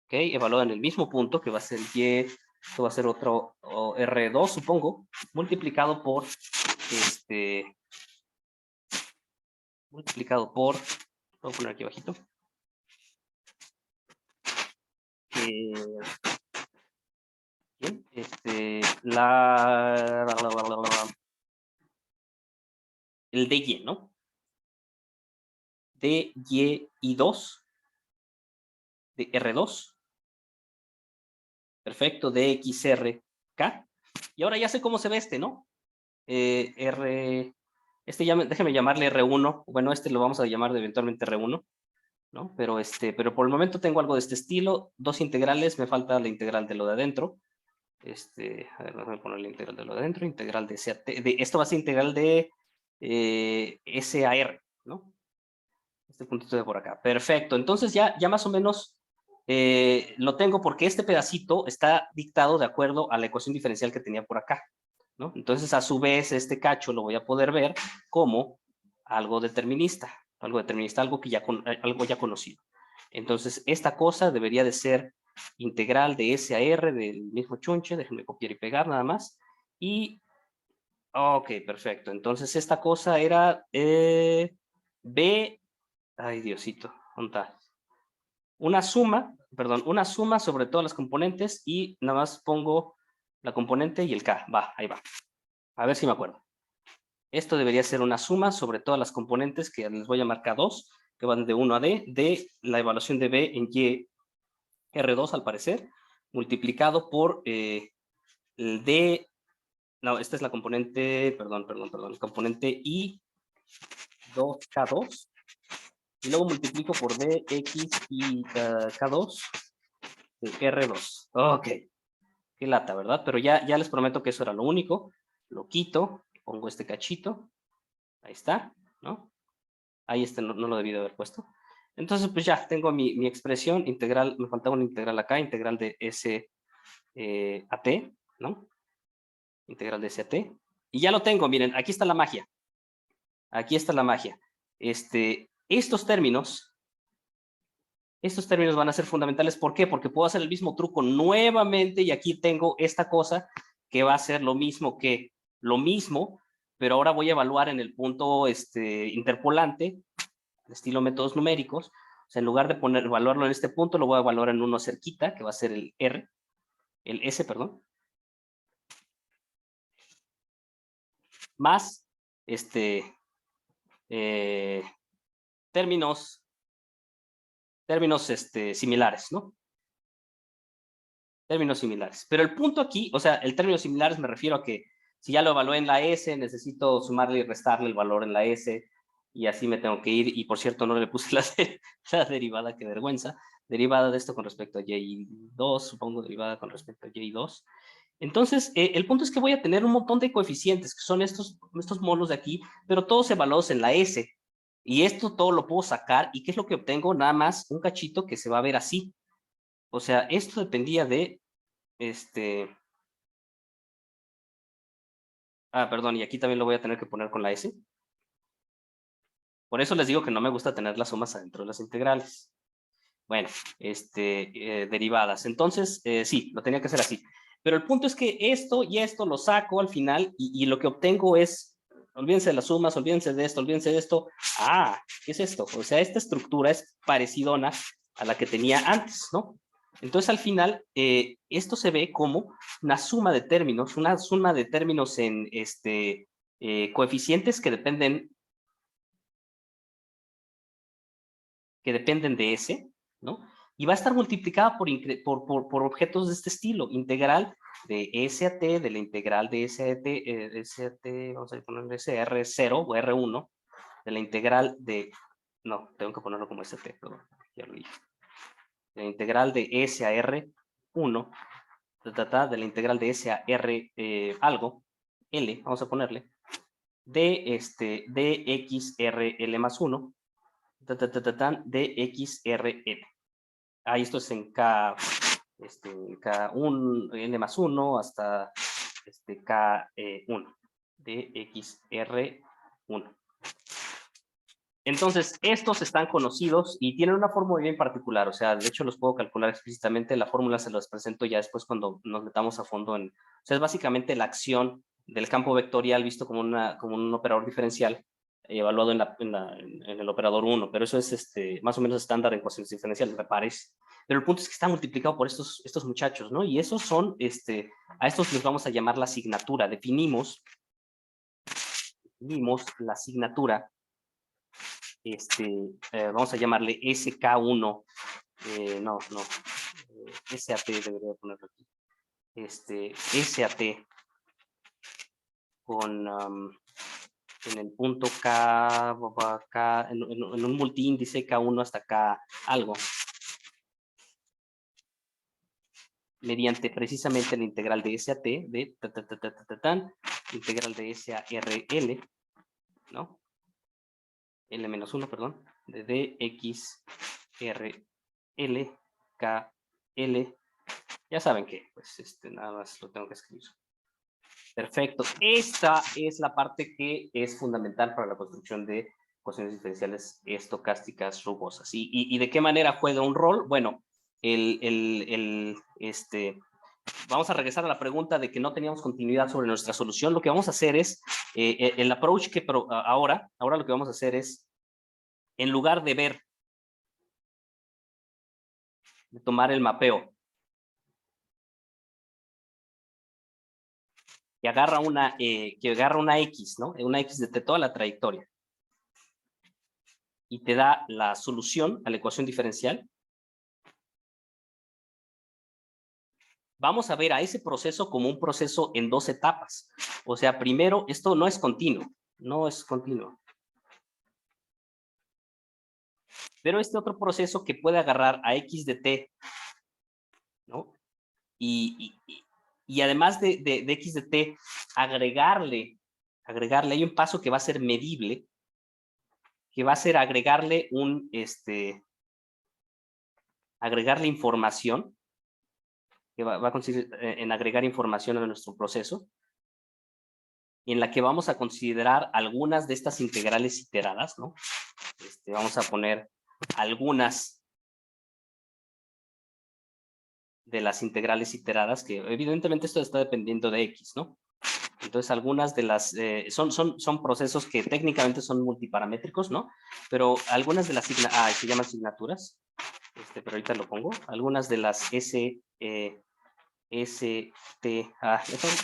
¿ok? Evaluada en el mismo punto, que va a ser Y, esto va a ser otro R2, supongo, multiplicado por, voy a poner aquí abajito, bien, el DY, ¿no? DY y 2, de R2, perfecto, DXRK, y ahora ya sé cómo se ve ¿no? Déjeme llamarle R1, bueno, lo vamos a llamar eventualmente R1, ¿no? Pero por el momento tengo algo de este estilo, dos integrales, me falta la integral de lo de adentro, a ver, déjame poner la integral de lo de adentro, integral de SAT, esto va a ser integral de SAR, ¿no? Este puntito de por acá. Perfecto. Entonces ya más o menos lo tengo porque este pedacito está dictado de acuerdo a la ecuación diferencial que tenía por acá, ¿no? Entonces, a su vez, este cacho lo voy a poder ver como algo determinista, algo ya conocido. Entonces, esta cosa debería de ser integral de S a R del mismo chunche. Déjenme copiar y pegar nada más. Y, ok, perfecto. Entonces, esta cosa era B. Ay, Diosito, una suma sobre todas las componentes y nada más pongo la componente y el K. Va, ahí va. A ver si me acuerdo. Esto debería ser una suma sobre todas las componentes que les voy a marcar K2, que van de 1 a D, de la evaluación de B en Y R2 al parecer, multiplicado por el D. No, esta es la componente, perdón, componente I2K2. Y luego multiplico por dx y K2 de R2. Ok, qué lata, ¿verdad? Pero ya les prometo que eso era lo único. Lo quito, pongo este cachito. Ahí está, ¿no? Ahí no lo debí de haber puesto. Entonces, pues ya tengo mi expresión integral. Me faltaba una integral acá, integral de S a T, ¿no? Integral de S a T. Y ya lo tengo, miren, aquí está la magia. Aquí está la magia. Estos términos van a ser fundamentales. ¿Por qué? Porque puedo hacer el mismo truco nuevamente y aquí tengo esta cosa que va a ser lo mismo, pero ahora voy a evaluar en el punto interpolante, estilo métodos numéricos. O sea, en lugar de evaluarlo en este punto, lo voy a evaluar en uno cerquita, que va a ser el S, perdón. más términos similares, ¿no? Términos similares. Pero el punto aquí, o sea, el término similares me refiero a que si ya lo evalué en la S, necesito sumarle y restarle el valor en la S, y así me tengo que ir. Y por cierto, no le puse la derivada, qué vergüenza. Derivada de esto con respecto a Y2, supongo, derivada con respecto a Y2. Entonces, el punto es que voy a tener un montón de coeficientes, que son estos monos de aquí, pero todos evaluados en la S. Y esto todo lo puedo sacar, ¿y qué es lo que obtengo? Nada más un cachito que se va a ver así. O sea, esto dependía de, perdón, y aquí también lo voy a tener que poner con la S. Por eso les digo que no me gusta tener las sumas adentro de las integrales. Bueno, derivadas. Entonces, sí, lo tenía que hacer así. Pero el punto es que esto y esto lo saco al final y lo que obtengo es, olvídense de las sumas, olvídense de esto, olvídense de esto. ¿Qué es esto? O sea, esta estructura es parecidona a la que tenía antes, ¿no? Entonces, al final, esto se ve como una suma de términos en coeficientes que dependen de ese, ¿no? Y va a estar multiplicada por objetos de este estilo, integral de S a T, de la integral de S a T, vamos a ponerle R0 o R1, de la integral de, no, tengo que ponerlo como ST, perdón, ya lo dije. De la integral de S a R1, de la integral de S a R algo, L, vamos a ponerle, de XRL más 1, de XRL. Esto es en K, K1, N más 1 hasta K1, de XR1. Entonces, estos están conocidos y tienen una fórmula bien particular, o sea, de hecho los puedo calcular explícitamente, la fórmula se las presento ya después cuando nos metamos a fondo en, o sea, es básicamente la acción del campo vectorial visto como un operador diferencial, evaluado en el operador 1, pero eso es más o menos estándar en ecuaciones diferenciales, me parece. Pero el punto es que está multiplicado por estos muchachos, ¿no? Y esos son, a estos les vamos a llamar la asignatura. Definimos la asignatura, vamos a llamarle SK1, SAT debería ponerlo aquí. SAT con en el punto K, en un multiíndice K1 hasta K algo, mediante precisamente la integral de SAT, de integral de SARL, ¿no? L-1, perdón, de DXRL, KL, ya saben que, pues, nada más lo tengo que escribir. Perfecto. Esta es la parte que es fundamental para la construcción de ecuaciones diferenciales estocásticas rugosas. ¿Y de qué manera juega un rol? Bueno, vamos a regresar a la pregunta de que no teníamos continuidad sobre nuestra solución. Lo que vamos a hacer es, el approach que ahora lo que vamos a hacer es, en lugar de tomar el mapeo, que agarra una X, ¿no? Una X de toda la trayectoria. Y te da la solución a la ecuación diferencial. Vamos a ver a ese proceso como un proceso en dos etapas. O sea, primero, esto no es continuo. No es continuo. Pero este otro proceso que puede agarrar a X de T, ¿no? Y además de X de T, agregarle, hay un paso que va a ser medible, que va a ser agregarle agregarle información, que va a consistir en agregar información a nuestro proceso, en la que vamos a considerar algunas de estas integrales iteradas, ¿no? Vamos a poner algunas de las integrales iteradas, que evidentemente esto está dependiendo de X, ¿no? Entonces, algunas de las, son procesos que técnicamente son multiparamétricos, ¿no? Pero algunas de las, se llaman asignaturas, pero ahorita lo pongo. Algunas de las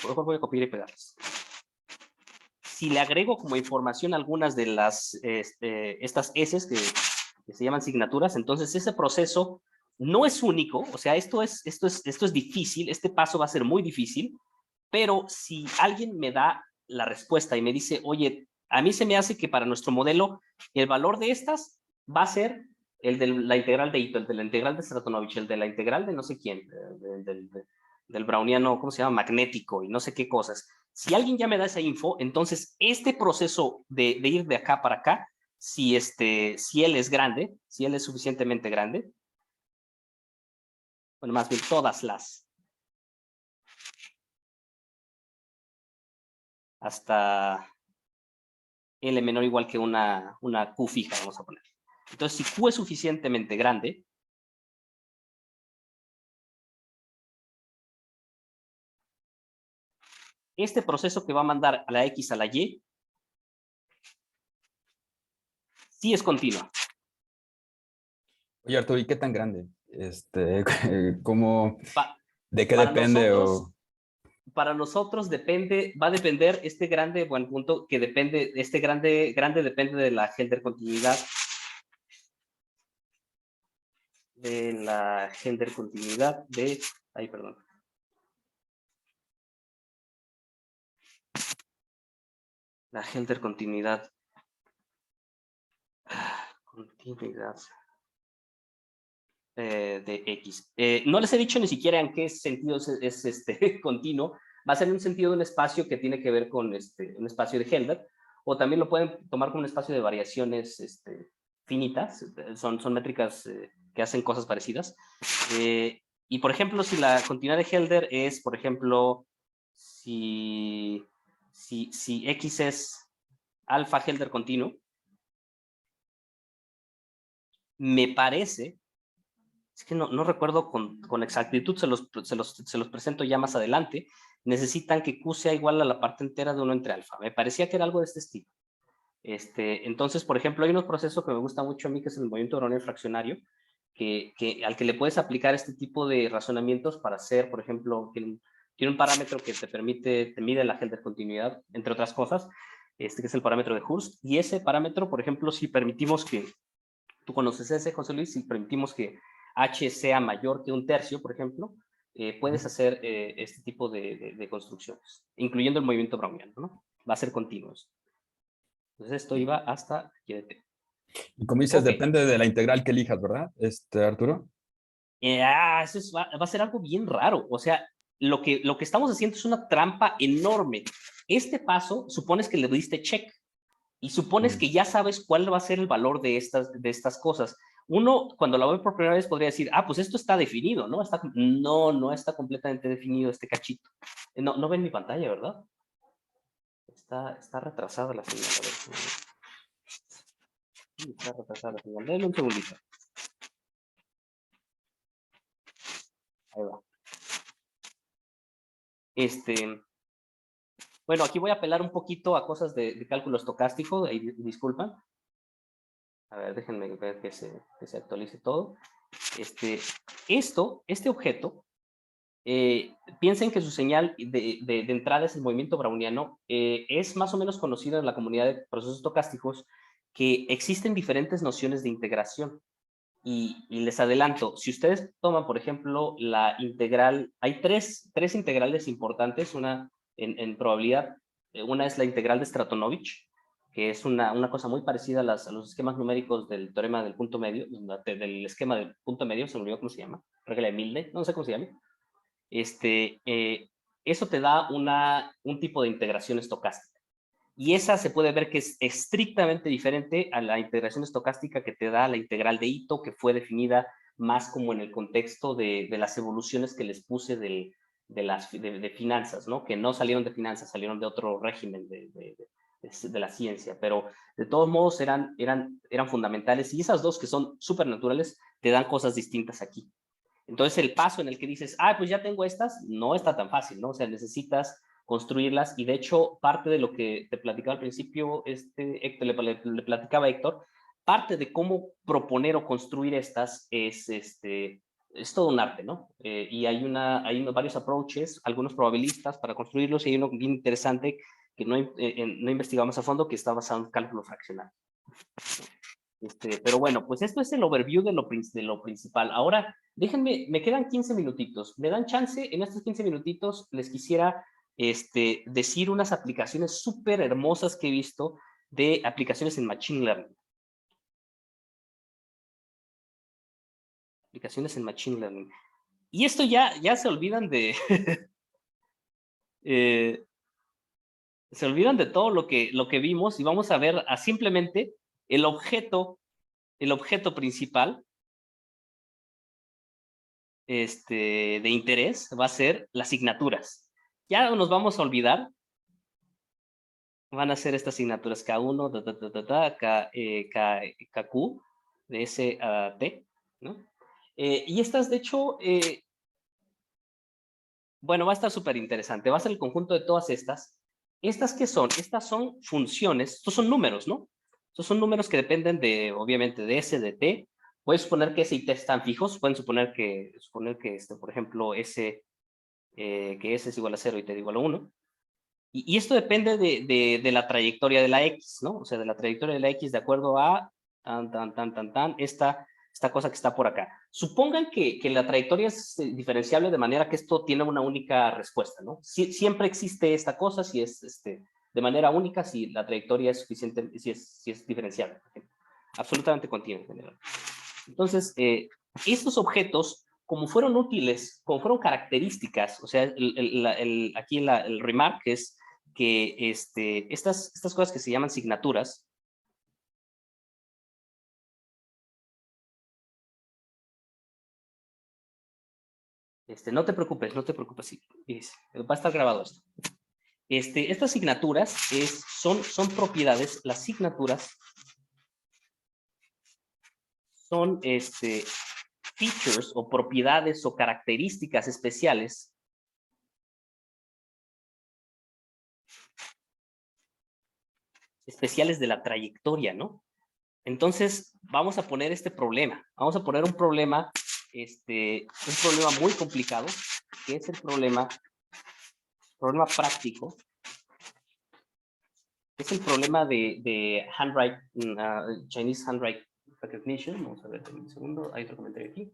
mejor voy a copiar y pegarlas. si le agrego como información algunas de las, estas S's que se llaman signaturas, entonces ese proceso no es único, o sea, esto es difícil, este paso va a ser muy difícil, pero si alguien me da la respuesta y me dice, oye, a mí se me hace que para nuestro modelo el valor de estas va a ser el de la integral de Ito, el de la integral de Stratonovich, el de la integral de no sé quién, del browniano, ¿cómo se llama? Magnético y no sé qué cosas. Si alguien ya me da esa info, entonces este proceso de ir de acá para acá, si él es grande, si él es suficientemente grande, bueno, más bien todas las, hasta L menor o igual que una Q fija, vamos a poner. Entonces, si Q es suficientemente grande, este proceso que va a mandar a la X a la Y, sí es continuo. Oye, Arturo, ¿y qué tan grande? ¿Cómo, de qué Para depende? nosotros, para nosotros depende, va a depender este grande, buen punto, que depende, este grande depende de la Helder continuidad. Ay, perdón. La Helder continuidad. Continuidad de X. No les he dicho ni siquiera en qué sentido es continuo. Va a ser en un sentido de un espacio que tiene que ver con un espacio de Helder, o también lo pueden tomar como un espacio de variaciones finitas. Son métricas que hacen cosas parecidas. Y, por ejemplo, si la continuidad de Helder es, por ejemplo, si X es alfa Helder continuo, me parece, es que no recuerdo con exactitud, se los presento ya más adelante, necesitan que Q sea igual a la parte entera de 1 entre alfa. Me parecía que era algo de este estilo. Entonces, por ejemplo, hay unos procesos que me gusta mucho a mí, que es el movimiento browniano fraccionario, al que le puedes aplicar este tipo de razonamientos para hacer, por ejemplo, tiene un parámetro que te mide la Helder continuidad, entre otras cosas, que es el parámetro de Hurst, y ese parámetro, por ejemplo, si permitimos que, tú conoces ese, José Luis, si permitimos que H sea mayor que 1/3, por ejemplo, puedes hacer este tipo de construcciones, incluyendo el movimiento browniano, ¿no? Va a ser continuo. Entonces esto iba hasta aquí de T. Y como dices, Okay. depende de la integral que elijas, ¿verdad, Arturo? Eso va a ser algo bien raro. O sea, lo que estamos haciendo es una trampa enorme. Este paso supones que le diste check y supones que ya sabes cuál va a ser el valor de estas cosas. Uno, cuando la ve por primera vez, podría decir, pues esto está definido, ¿no? No está completamente definido este cachito. No ven mi pantalla, ¿verdad? Está retrasada la señal. A ver. Está retrasada la señal. Denme un segundito. Ahí va. Bueno, aquí voy a apelar un poquito a cosas de cálculo estocástico, ahí disculpan. A ver, déjenme ver que se actualice todo. Este objeto, piensen que su señal de entrada es el movimiento browniano. Es más o menos conocido en la comunidad de procesos estocásticos que existen diferentes nociones de integración. Y les adelanto, si ustedes toman, por ejemplo, la integral, hay tres integrales importantes, una en probabilidad. Una es la integral de Stratonovich, que es una cosa muy parecida a los esquemas numéricos del teorema del punto medio, del esquema del punto medio, se me olvidó cómo se llama, regla de Milne, no sé cómo se llama. Eso te da un tipo de integración estocástica. Y esa se puede ver que es estrictamente diferente a la integración estocástica que te da la integral de Ito, que fue definida más como en el contexto de las evoluciones que les puse de finanzas, ¿no? Que no salieron de finanzas, salieron de otro régimen de la ciencia, pero de todos modos eran fundamentales. Y esas dos que son supernaturales te dan cosas distintas aquí. Entonces el paso en el que dices, pues ya tengo estas, no está tan fácil, ¿no? O sea, necesitas construirlas, y de hecho parte de lo que te platicaba al principio, Héctor, le platicaba a Héctor, parte de cómo proponer o construir estas es todo un arte, ¿no? Y hay varios approaches, algunos probabilistas para construirlos, y hay uno bien interesante que no investigamos a fondo, que está basado en cálculo fraccional. Pero bueno, pues esto es el overview de lo principal. Ahora, déjenme, me quedan 15 minutitos. ¿Me dan chance? En estos 15 minutitos les quisiera decir unas aplicaciones súper hermosas que he visto de aplicaciones en Machine Learning. Aplicaciones en Machine Learning. Y esto ya se olvidan de... se olvidan de todo lo que vimos y vamos a ver a simplemente el objeto principal de interés va a ser las asignaturas. Ya nos vamos a olvidar. Van a ser estas asignaturas K1, KQ, de S a T, ¿no? Y estas, de hecho, bueno, va a estar súper interesante. Va a ser el conjunto de todas estas. ¿Estas qué son? Estas son funciones. Estos son números, ¿no? Estos son números que dependen de, obviamente, de S, de T. Puedes suponer que S y T están fijos. Pueden suponer que por ejemplo, S, que S es igual a 0 y T es igual a 1. Y esto depende de la trayectoria de la X, ¿no? O sea, de la trayectoria de la X de acuerdo a esta cosa que está por acá. Supongan que la trayectoria es diferenciable de manera que esto tiene una única respuesta, ¿no? Siempre existe esta cosa si es de manera única, si la trayectoria es suficiente, si es diferenciable. Absolutamente continua en general. Entonces, estos objetos, como fueron útiles, como fueron características, o sea, aquí el remark es que estas cosas que se llaman signaturas, no te preocupes, sí, va a estar grabado esto. Estas signaturas son propiedades, las signaturas son features o propiedades o características especiales de la trayectoria, ¿no? Entonces, vamos a poner este problema. Vamos a poner un problema muy complicado, que es el problema práctico. Es el problema de Chinese Handwriting Recognition. Vamos a ver un segundo. Hay otro comentario aquí.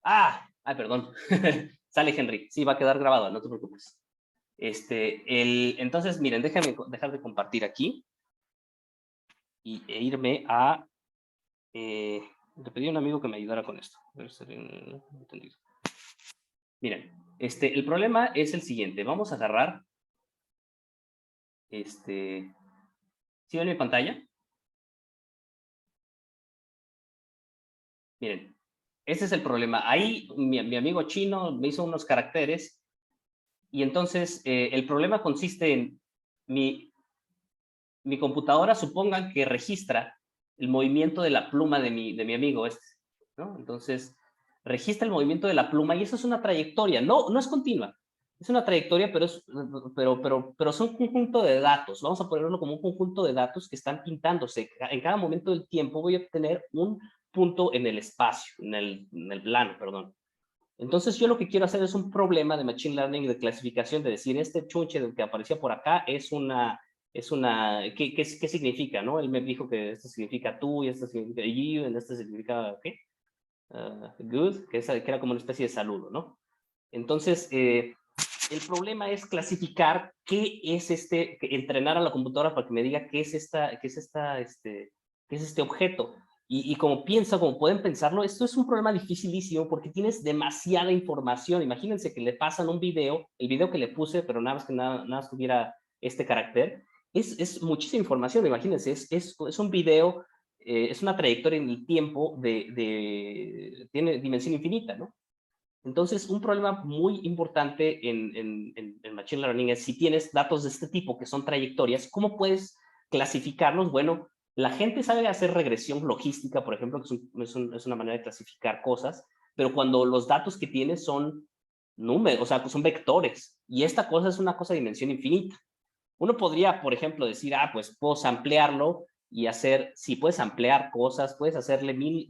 Ay, perdón. Sale Henry. Sí, va a quedar grabado, no te preocupes. Entonces, miren, déjame dejar de compartir aquí e irme a... le pedí a un amigo que me ayudara con esto. A ver si entendido. Miren, el problema es el siguiente. Vamos a agarrar... ¿Sí ven mi pantalla? Miren, ese es el problema. Ahí mi amigo chino me hizo unos caracteres y entonces el problema consiste en mi computadora, supongan que registra el movimiento de la pluma de mi amigo ¿no? Entonces, registra el movimiento de la pluma y eso es una trayectoria. No es continua. Es una trayectoria, pero son un conjunto de datos. Vamos a ponerlo como un conjunto de datos que están pintándose. En cada momento del tiempo voy a obtener un punto en el espacio, en el plano, perdón. Entonces, yo lo que quiero hacer es un problema de Machine Learning, de clasificación, de decir, este chunche que aparecía por acá ¿qué significa, no? Él me dijo que esto significa tú, y esto significa you, y esto significa, ¿qué? Good, que era como una especie de saludo, ¿no? Entonces, el problema es clasificar qué es entrenar a la computadora para que me diga qué es este objeto. Y como pueden pensarlo, esto es un problema dificilísimo porque tienes demasiada información. Imagínense que le pasan un video, el video que le puse, pero nada más tuviera este carácter. Es muchísima información, imagínense, es un video, es una trayectoria en el tiempo tiene dimensión infinita, ¿no? Entonces, un problema muy importante en Machine Learning es si tienes datos de este tipo que son trayectorias, ¿cómo puedes clasificarlos? Bueno, la gente sabe hacer regresión logística, por ejemplo, que es una manera de clasificar cosas, pero cuando los datos que tienes son números, o sea, son vectores, y esta cosa es una cosa de dimensión infinita. Uno podría, por ejemplo, decir, pues puedo samplearlo y si puedes ampliar cosas, puedes hacerle mil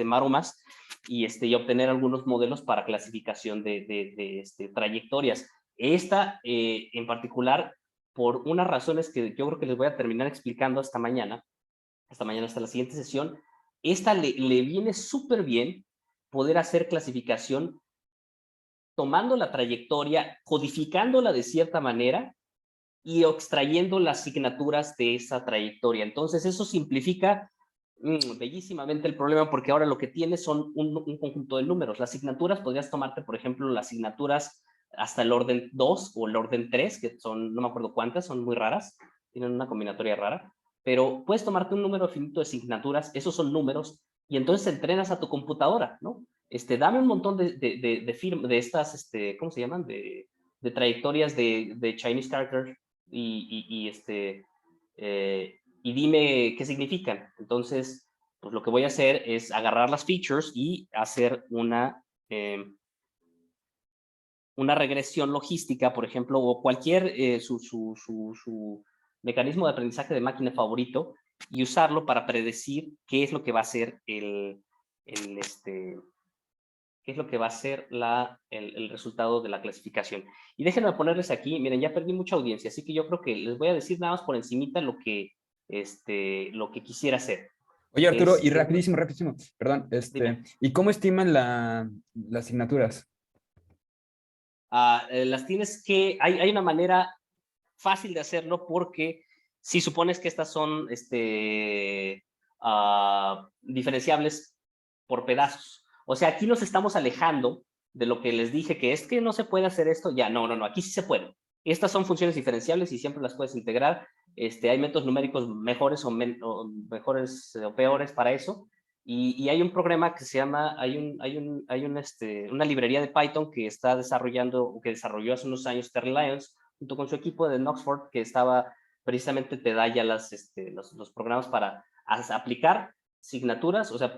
maromas y obtener algunos modelos para clasificación de trayectorias. Esta en particular, por unas razones que yo creo que les voy a terminar explicando hasta mañana, hasta la siguiente sesión, esta le viene súper bien poder hacer clasificación tomando la trayectoria, codificándola de cierta manera y extrayendo las asignaturas de esa trayectoria. Entonces, eso simplifica bellísimamente el problema, porque ahora lo que tienes son un conjunto de números. Las asignaturas, podrías tomarte, por ejemplo, las asignaturas hasta el orden 2 o el orden 3, que son, no me acuerdo cuántas, son muy raras, tienen una combinatoria rara, pero puedes tomarte un número finito de asignaturas, esos son números, y entonces entrenas a tu computadora, ¿no? Dame un montón de estas, ¿cómo se llaman? De trayectorias de Chinese character y dime qué significan. Entonces, pues lo que voy a hacer es agarrar las features y hacer una regresión logística, por ejemplo, o cualquier su mecanismo de aprendizaje de máquina favorito y usarlo para predecir qué es lo que va a ser qué es lo que va a ser el resultado de la clasificación. Y déjenme ponerles aquí, miren, ya perdí mucha audiencia, así que yo creo que les voy a decir nada más por encimita lo que quisiera hacer. Oye, Arturo, y rapidísimo, perdón, Dime. ¿y cómo estiman las asignaturas? Las tienes que, hay una manera fácil de hacerlo porque si supones que estas son diferenciables por pedazos. O sea, aquí nos estamos alejando de lo que les dije, que es que no se puede hacer esto. Ya, no, aquí sí se puede. Estas son funciones diferenciables y siempre las puedes integrar. Hay métodos numéricos mejores o mejores o peores para eso. Y hay un programa que se llama, una librería de Python que está desarrollando, que desarrolló hace unos años Terry Lyons, junto con su equipo de Oxford, que estaba, precisamente te da ya los programas para aplicar asignaturas, o sea,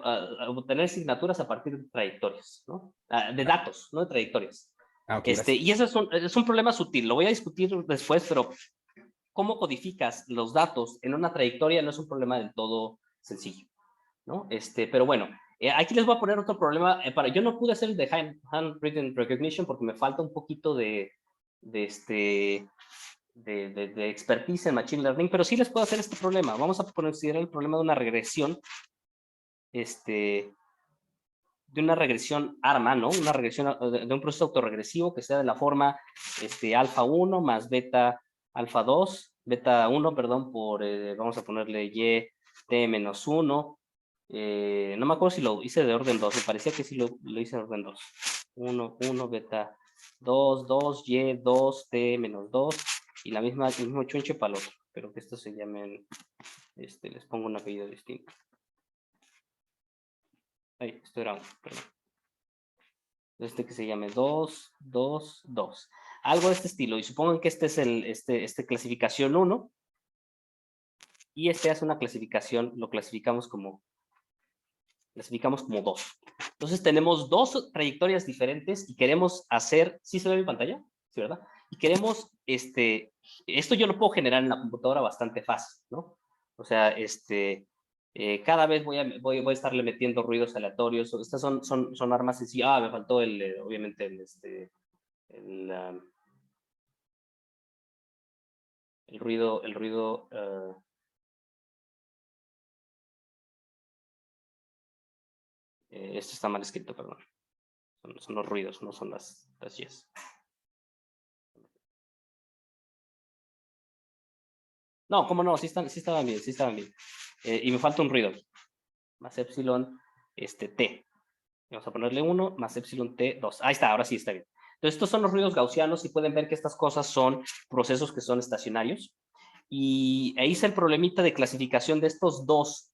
obtener asignaturas a partir de trayectorias, ¿no? De datos, no de trayectorias. Okay, y eso es un problema sutil, lo voy a discutir después, pero cómo codificas los datos en una trayectoria no es un problema del todo sencillo, ¿no? Pero bueno, aquí les voy a poner otro problema. Yo no pude hacer el de handwritten recognition porque me falta un poquito de expertise en Machine Learning, pero sí les puedo hacer este problema. Vamos a considerar el problema de una regresión, de una regresión ARMA, ¿no? Una regresión de un proceso autorregresivo que sea de la forma alfa 1 más beta alfa 2, beta 1, perdón, por, vamos a ponerle y t menos 1. No me acuerdo si lo hice de orden 2, me parecía que sí lo hice de orden 2. 1, 1, beta 2, 2, y 2, t menos 2, y el mismo chunche para el otro, pero que estos se llamen, les pongo un apellido distinto. Ay, esto era 1, perdón. Que se llame 2, 2, 2. Algo de este estilo, y supongan que este es clasificación 1, y hace una clasificación, lo clasificamos como 2. Entonces tenemos dos trayectorias diferentes y queremos hacer, ¿sí se ve mi pantalla? Sí, ¿verdad? Y queremos, esto yo lo puedo generar en la computadora bastante fácil, ¿no? O sea, cada vez voy a estarle metiendo ruidos aleatorios. Estas son armas sencillas. Me faltó obviamente el ruido, esto está mal escrito, perdón. Son los ruidos, no son las yes. No, ¿cómo no? Sí estaban bien, sí estaban bien. Y me falta un ruido. Más epsilon, t. Vamos a ponerle 1 más epsilon t 2. Ahí está, ahora sí está bien. Entonces, estos son los ruidos gaussianos y pueden ver que estas cosas son procesos que son estacionarios. Y ahí está el problemita de clasificación de estos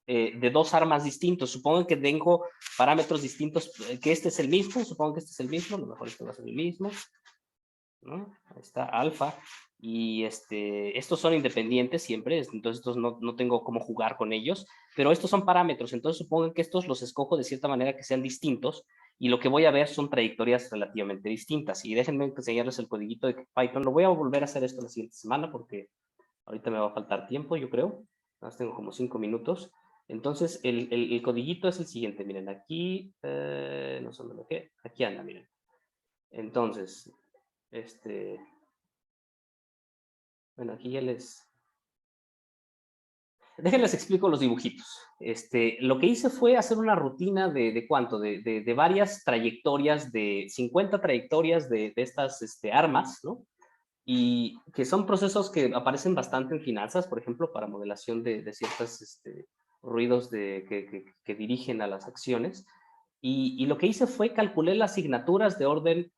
de dos armas distintos. Supongo que tengo parámetros distintos, que este es el mismo, supongo que este es el mismo, a lo mejor este va a ser el mismo, ¿no? Ahí está, alfa. Y estos son independientes siempre, entonces estos no tengo cómo jugar con ellos, pero estos son parámetros, entonces supongo que estos los escojo de cierta manera que sean distintos, y lo que voy a ver son trayectorias relativamente distintas. Y déjenme enseñarles el codiguito de Python. Lo voy a volver a hacer esto la siguiente semana porque ahorita me va a faltar tiempo, yo creo. Más tengo como 5 minutos. Entonces, el codiguito es el siguiente. Miren, aquí, no sé dónde lo que. Aquí anda, miren. Entonces, Bueno, aquí ya déjenles explico los dibujitos. Lo que hice fue hacer una rutina ¿de cuánto? De varias trayectorias, de 50 trayectorias de estas armas, ¿no? Y que son procesos que aparecen bastante en finanzas, por ejemplo, para modelación de ciertos ruidos que dirigen a las acciones. Y lo que hice fue calculé las asignaturas de orden,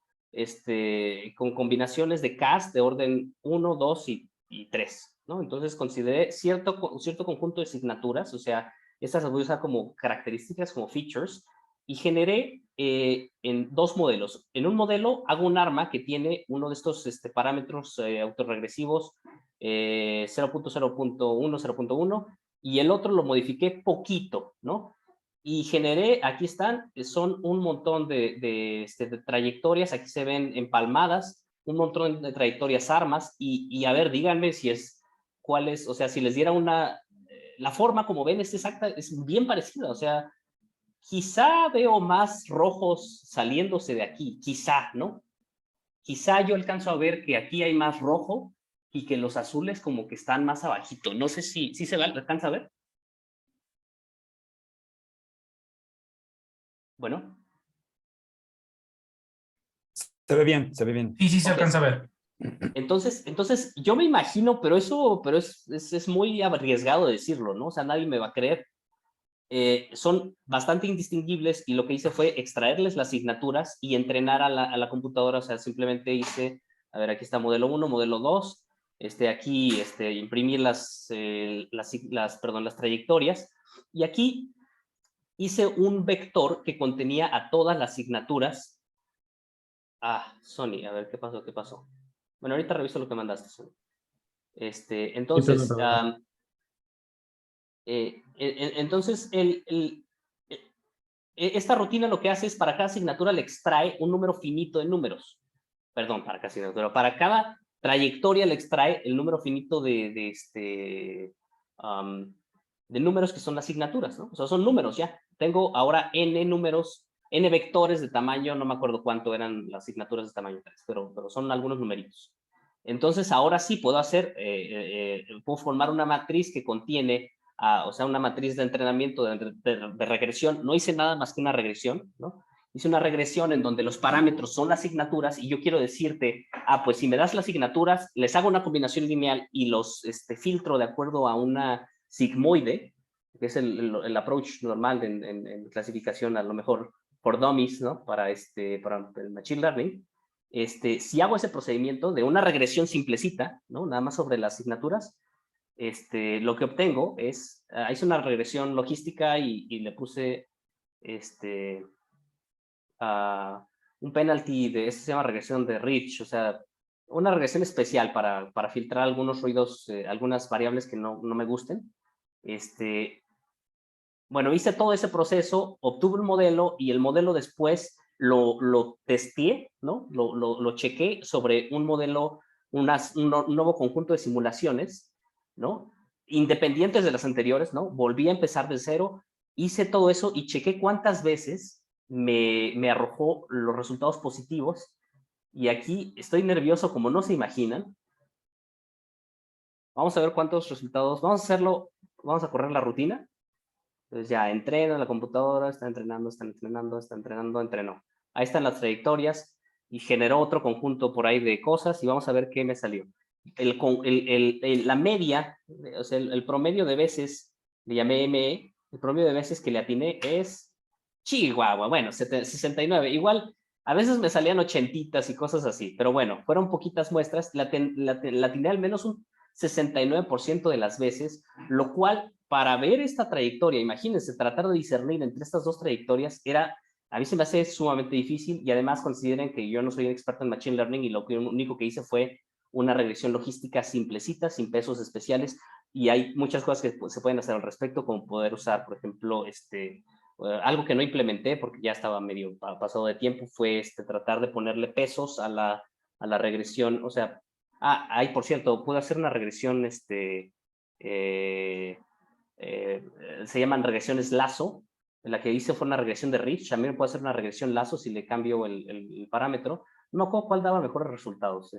con combinaciones de CAS de orden 1, 2 y 3, ¿no? Entonces consideré cierto conjunto de asignaturas, o sea, estas las voy a usar como características, como features, y generé en dos modelos. En un modelo hago un arma que tiene uno de estos parámetros autorregresivos 0.0.1, 0.1, y el otro lo modifiqué poquito, ¿no? Y generé, aquí están, son un montón de trayectorias, aquí se ven empalmadas, un montón de trayectorias armas, y a ver, díganme si es, cuál es, o sea, si les diera la forma como ven es exacta, es bien parecida, o sea, quizá veo más rojos saliéndose de aquí, quizá, ¿no? Quizá yo alcanzo a ver que aquí hay más rojo y que los azules como que están más abajito. No sé si se alcanza a ver. Bueno. Se ve bien, se ve bien. Sí, se alcanza a ver. Entonces yo me imagino, pero es muy arriesgado decirlo, ¿no? O sea, nadie me va a creer. Son bastante indistinguibles y lo que hice fue extraerles las asignaturas y entrenar a la computadora, o sea, simplemente hice, a ver, aquí está modelo 1, modelo 2, aquí imprimí las trayectorias, y aquí hice un vector que contenía a todas las asignaturas. Sony, a ver, ¿qué pasó? Bueno, ahorita reviso lo que mandaste, Sony. Entonces, entonces esta rutina lo que hace es para cada asignatura le extrae un número finito de números. Perdón, para cada asignatura. Para cada trayectoria le extrae el número finito de números que son las asignaturas, ¿no? O sea, son números ya. Tengo ahora n números, n vectores de tamaño, no me acuerdo cuánto eran las asignaturas de tamaño 3, pero son algunos numeritos. Entonces, ahora sí puedo hacer, puedo formar una matriz que contiene, o sea, una matriz de entrenamiento de regresión. No hice nada más que una regresión, ¿no? Hice una regresión en donde los parámetros son las asignaturas y yo quiero decirte, pues si me das las asignaturas, les hago una combinación lineal y los filtro de acuerdo a una sigmoide, que es el approach normal en clasificación, a lo mejor por dummies, ¿no? Para el machine learning. Si hago ese procedimiento de una regresión simplecita, ¿no? Nada más sobre las asignaturas, lo que obtengo es, hice una regresión logística y le puse un penalty esto se llama regresión de Rich, o sea, una regresión especial para filtrar algunos ruidos, algunas variables que no me gusten. Bueno, hice todo ese proceso, obtuve un modelo y el modelo después lo testé, ¿no? Lo chequé sobre un modelo, un nuevo conjunto de simulaciones, ¿no? Independientes de las anteriores, ¿no? Volví a empezar de cero, hice todo eso y chequé cuántas veces me arrojó los resultados positivos. Y aquí estoy nervioso como no se imaginan. Vamos a ver cuántos resultados, vamos a correr la rutina. Entonces ya entreno en la computadora, está entrenando, entrenó. Ahí están las trayectorias y generó otro conjunto por ahí de cosas y vamos a ver qué me salió. La media, o sea, el promedio de veces, le llamé ME, el promedio de veces que le atiné es Chihuahua, bueno, 69. Igual, a veces me salían 80 y cosas así, pero bueno, fueron poquitas muestras, la atiné al menos un 69% de las veces, lo cual para ver esta trayectoria, imagínense, tratar de discernir entre estas dos trayectorias a mí se me hace sumamente difícil y además consideren que yo no soy un experto en Machine Learning y lo único que hice fue una regresión logística simplecita, sin pesos especiales, y hay muchas cosas que se pueden hacer al respecto, como poder usar, por ejemplo, algo que no implementé porque ya estaba medio pasado de tiempo, fue tratar de ponerle pesos a la regresión, o sea, por cierto, puedo hacer una regresión, se llaman regresiones lazo. La que hice fue una regresión de Rich. También puedo hacer una regresión lazo si le cambio el parámetro. No me acuerdo cuál daba mejores resultados.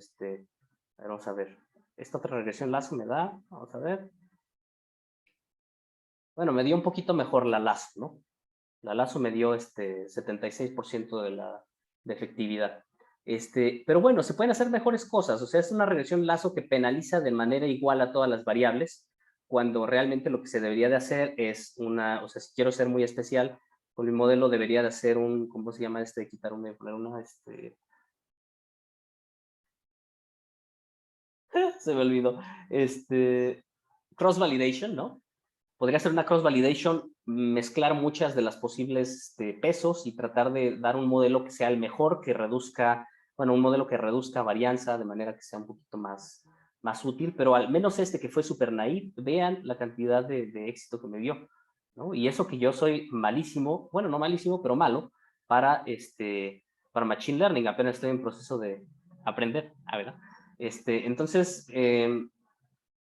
Vamos a ver. esta otra regresión lazo me da, vamos a ver. Bueno, me dio un poquito mejor la lazo, ¿no? La lazo me dio 76% de efectividad. Pero bueno, se pueden hacer mejores cosas. O sea, es una regresión lazo que penaliza de manera igual a todas las variables, cuando realmente lo que se debería de hacer es o sea, si quiero ser muy especial, con mi modelo debería de hacer ¿cómo se llama quitar una y poner una, se me olvidó, cross validation, ¿no? Podría ser una cross validation, mezclar muchas de las posibles pesos y tratar de dar un modelo que sea el mejor, que reduzca, bueno, un modelo que reduzca varianza de manera que sea un poquito más útil, pero al menos que fue súper naive, vean la cantidad de éxito que me dio, ¿no? Y eso que yo soy malísimo, bueno, no malísimo, pero malo para Machine Learning, apenas estoy en proceso de aprender, ¿verdad? Entonces,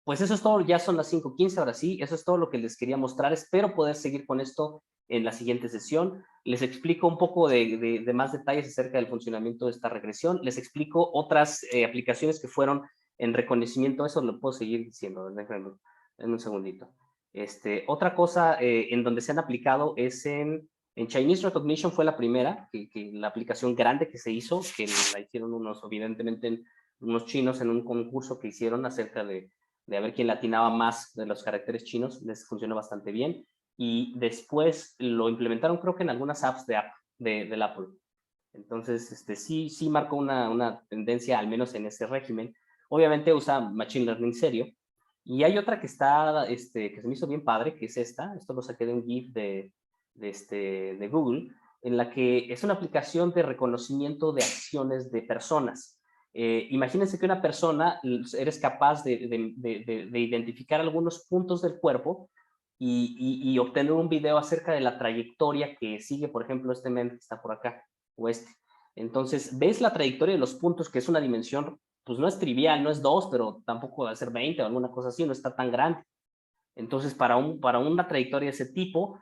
pues eso es todo, ya son las 5:15, ahora sí, eso es todo lo que les quería mostrar. Espero poder seguir con esto en la siguiente sesión. Les explico un poco de más detalles acerca del funcionamiento de esta regresión. Les explico otras aplicaciones que fueron en reconocimiento. Eso lo puedo seguir diciendo, déjenme en un segundito. Otra cosa en donde se han aplicado es en Chinese Recognition. Fue la primera, la aplicación grande que se hizo, que la hicieron evidentemente unos chinos en un concurso que hicieron acerca de a ver quién latinaba más de los caracteres chinos. Les funcionó bastante bien. Y después lo implementaron, creo que en algunas apps del Apple. Entonces, sí marcó una tendencia, al menos en ese régimen. Obviamente usa Machine Learning serio. Y hay otra que está, que se me hizo bien padre, que es esta. Esto lo saqué de un GIF de Google, en la que es una aplicación de reconocimiento de acciones de personas. Imagínense que una persona, eres capaz de identificar algunos puntos del cuerpo y obtener un video acerca de la trayectoria que sigue, por ejemplo, este men que está por acá, o Entonces, ves la trayectoria de los puntos, que es una dimensión, pues no es trivial, no es 2, pero tampoco va a ser 20 o alguna cosa así, no está tan grande. Entonces, para una trayectoria de ese tipo,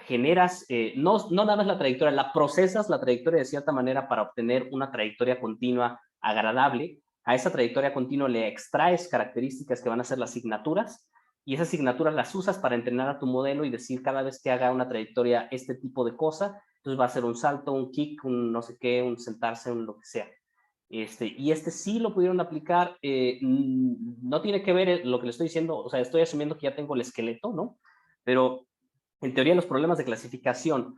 generas, no nada más la trayectoria, procesas la trayectoria de cierta manera para obtener una trayectoria continua agradable. A esa trayectoria continua le extraes características que van a ser las asignaturas, y esas asignaturas las usas para entrenar a tu modelo y decir cada vez que haga una trayectoria este tipo de cosa, entonces va a ser un salto, un kick, un no sé qué, un sentarse, un lo que sea. Y sí lo pudieron aplicar, no tiene que ver lo que le estoy diciendo, o sea, estoy asumiendo que ya tengo el esqueleto, ¿no? Pero en teoría los problemas de clasificación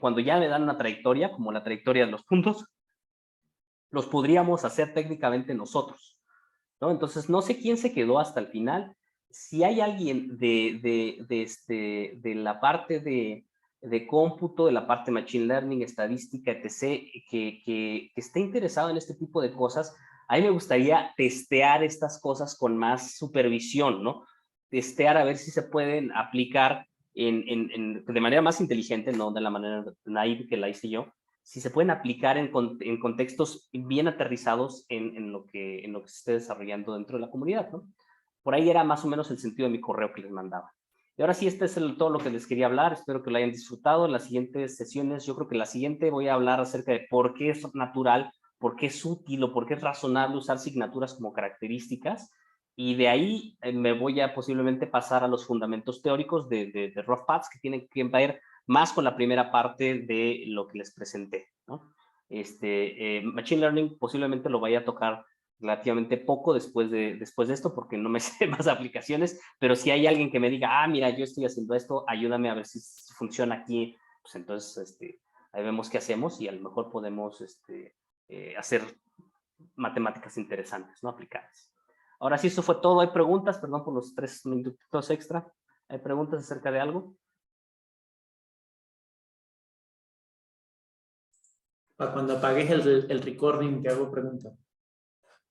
cuando ya me dan una trayectoria, como la trayectoria de los puntos, los podríamos hacer técnicamente nosotros, ¿no? Entonces, no sé quién se quedó hasta el final. Si hay alguien de la parte de cómputo, de la parte de Machine Learning, estadística, etc., que esté interesado en este tipo de cosas, a mí me gustaría testear estas cosas con más supervisión, ¿no? Testear a ver si se pueden aplicar de manera más inteligente, no de la manera naive que la hice yo, si se pueden aplicar en contextos bien aterrizados en lo que se esté desarrollando dentro de la comunidad, ¿no? Por ahí era más o menos el sentido de mi correo que les mandaba. Y ahora sí, es todo lo que les quería hablar. Espero que lo hayan disfrutado. En las siguientes sesiones, yo creo que la siguiente voy a hablar acerca de por qué es natural, por qué es útil o por qué es razonable usar signaturas como características. Y de ahí me voy a posiblemente pasar a los fundamentos teóricos de Rough Paths, que tienen que ver más con la primera parte de lo que les presenté, ¿no? Machine Learning posiblemente lo vaya a tocar relativamente poco después de esto, porque no me sé más aplicaciones, pero si hay alguien que me diga, mira, yo estoy haciendo esto, ayúdame a ver si funciona aquí, pues entonces ahí vemos qué hacemos y a lo mejor podemos hacer matemáticas interesantes, ¿no? Aplicadas. Ahora sí, eso fue todo. ¿Hay preguntas? Perdón por los 3 minutos extra. ¿Hay preguntas acerca de algo? Cuando apagues el recording, te hago preguntas.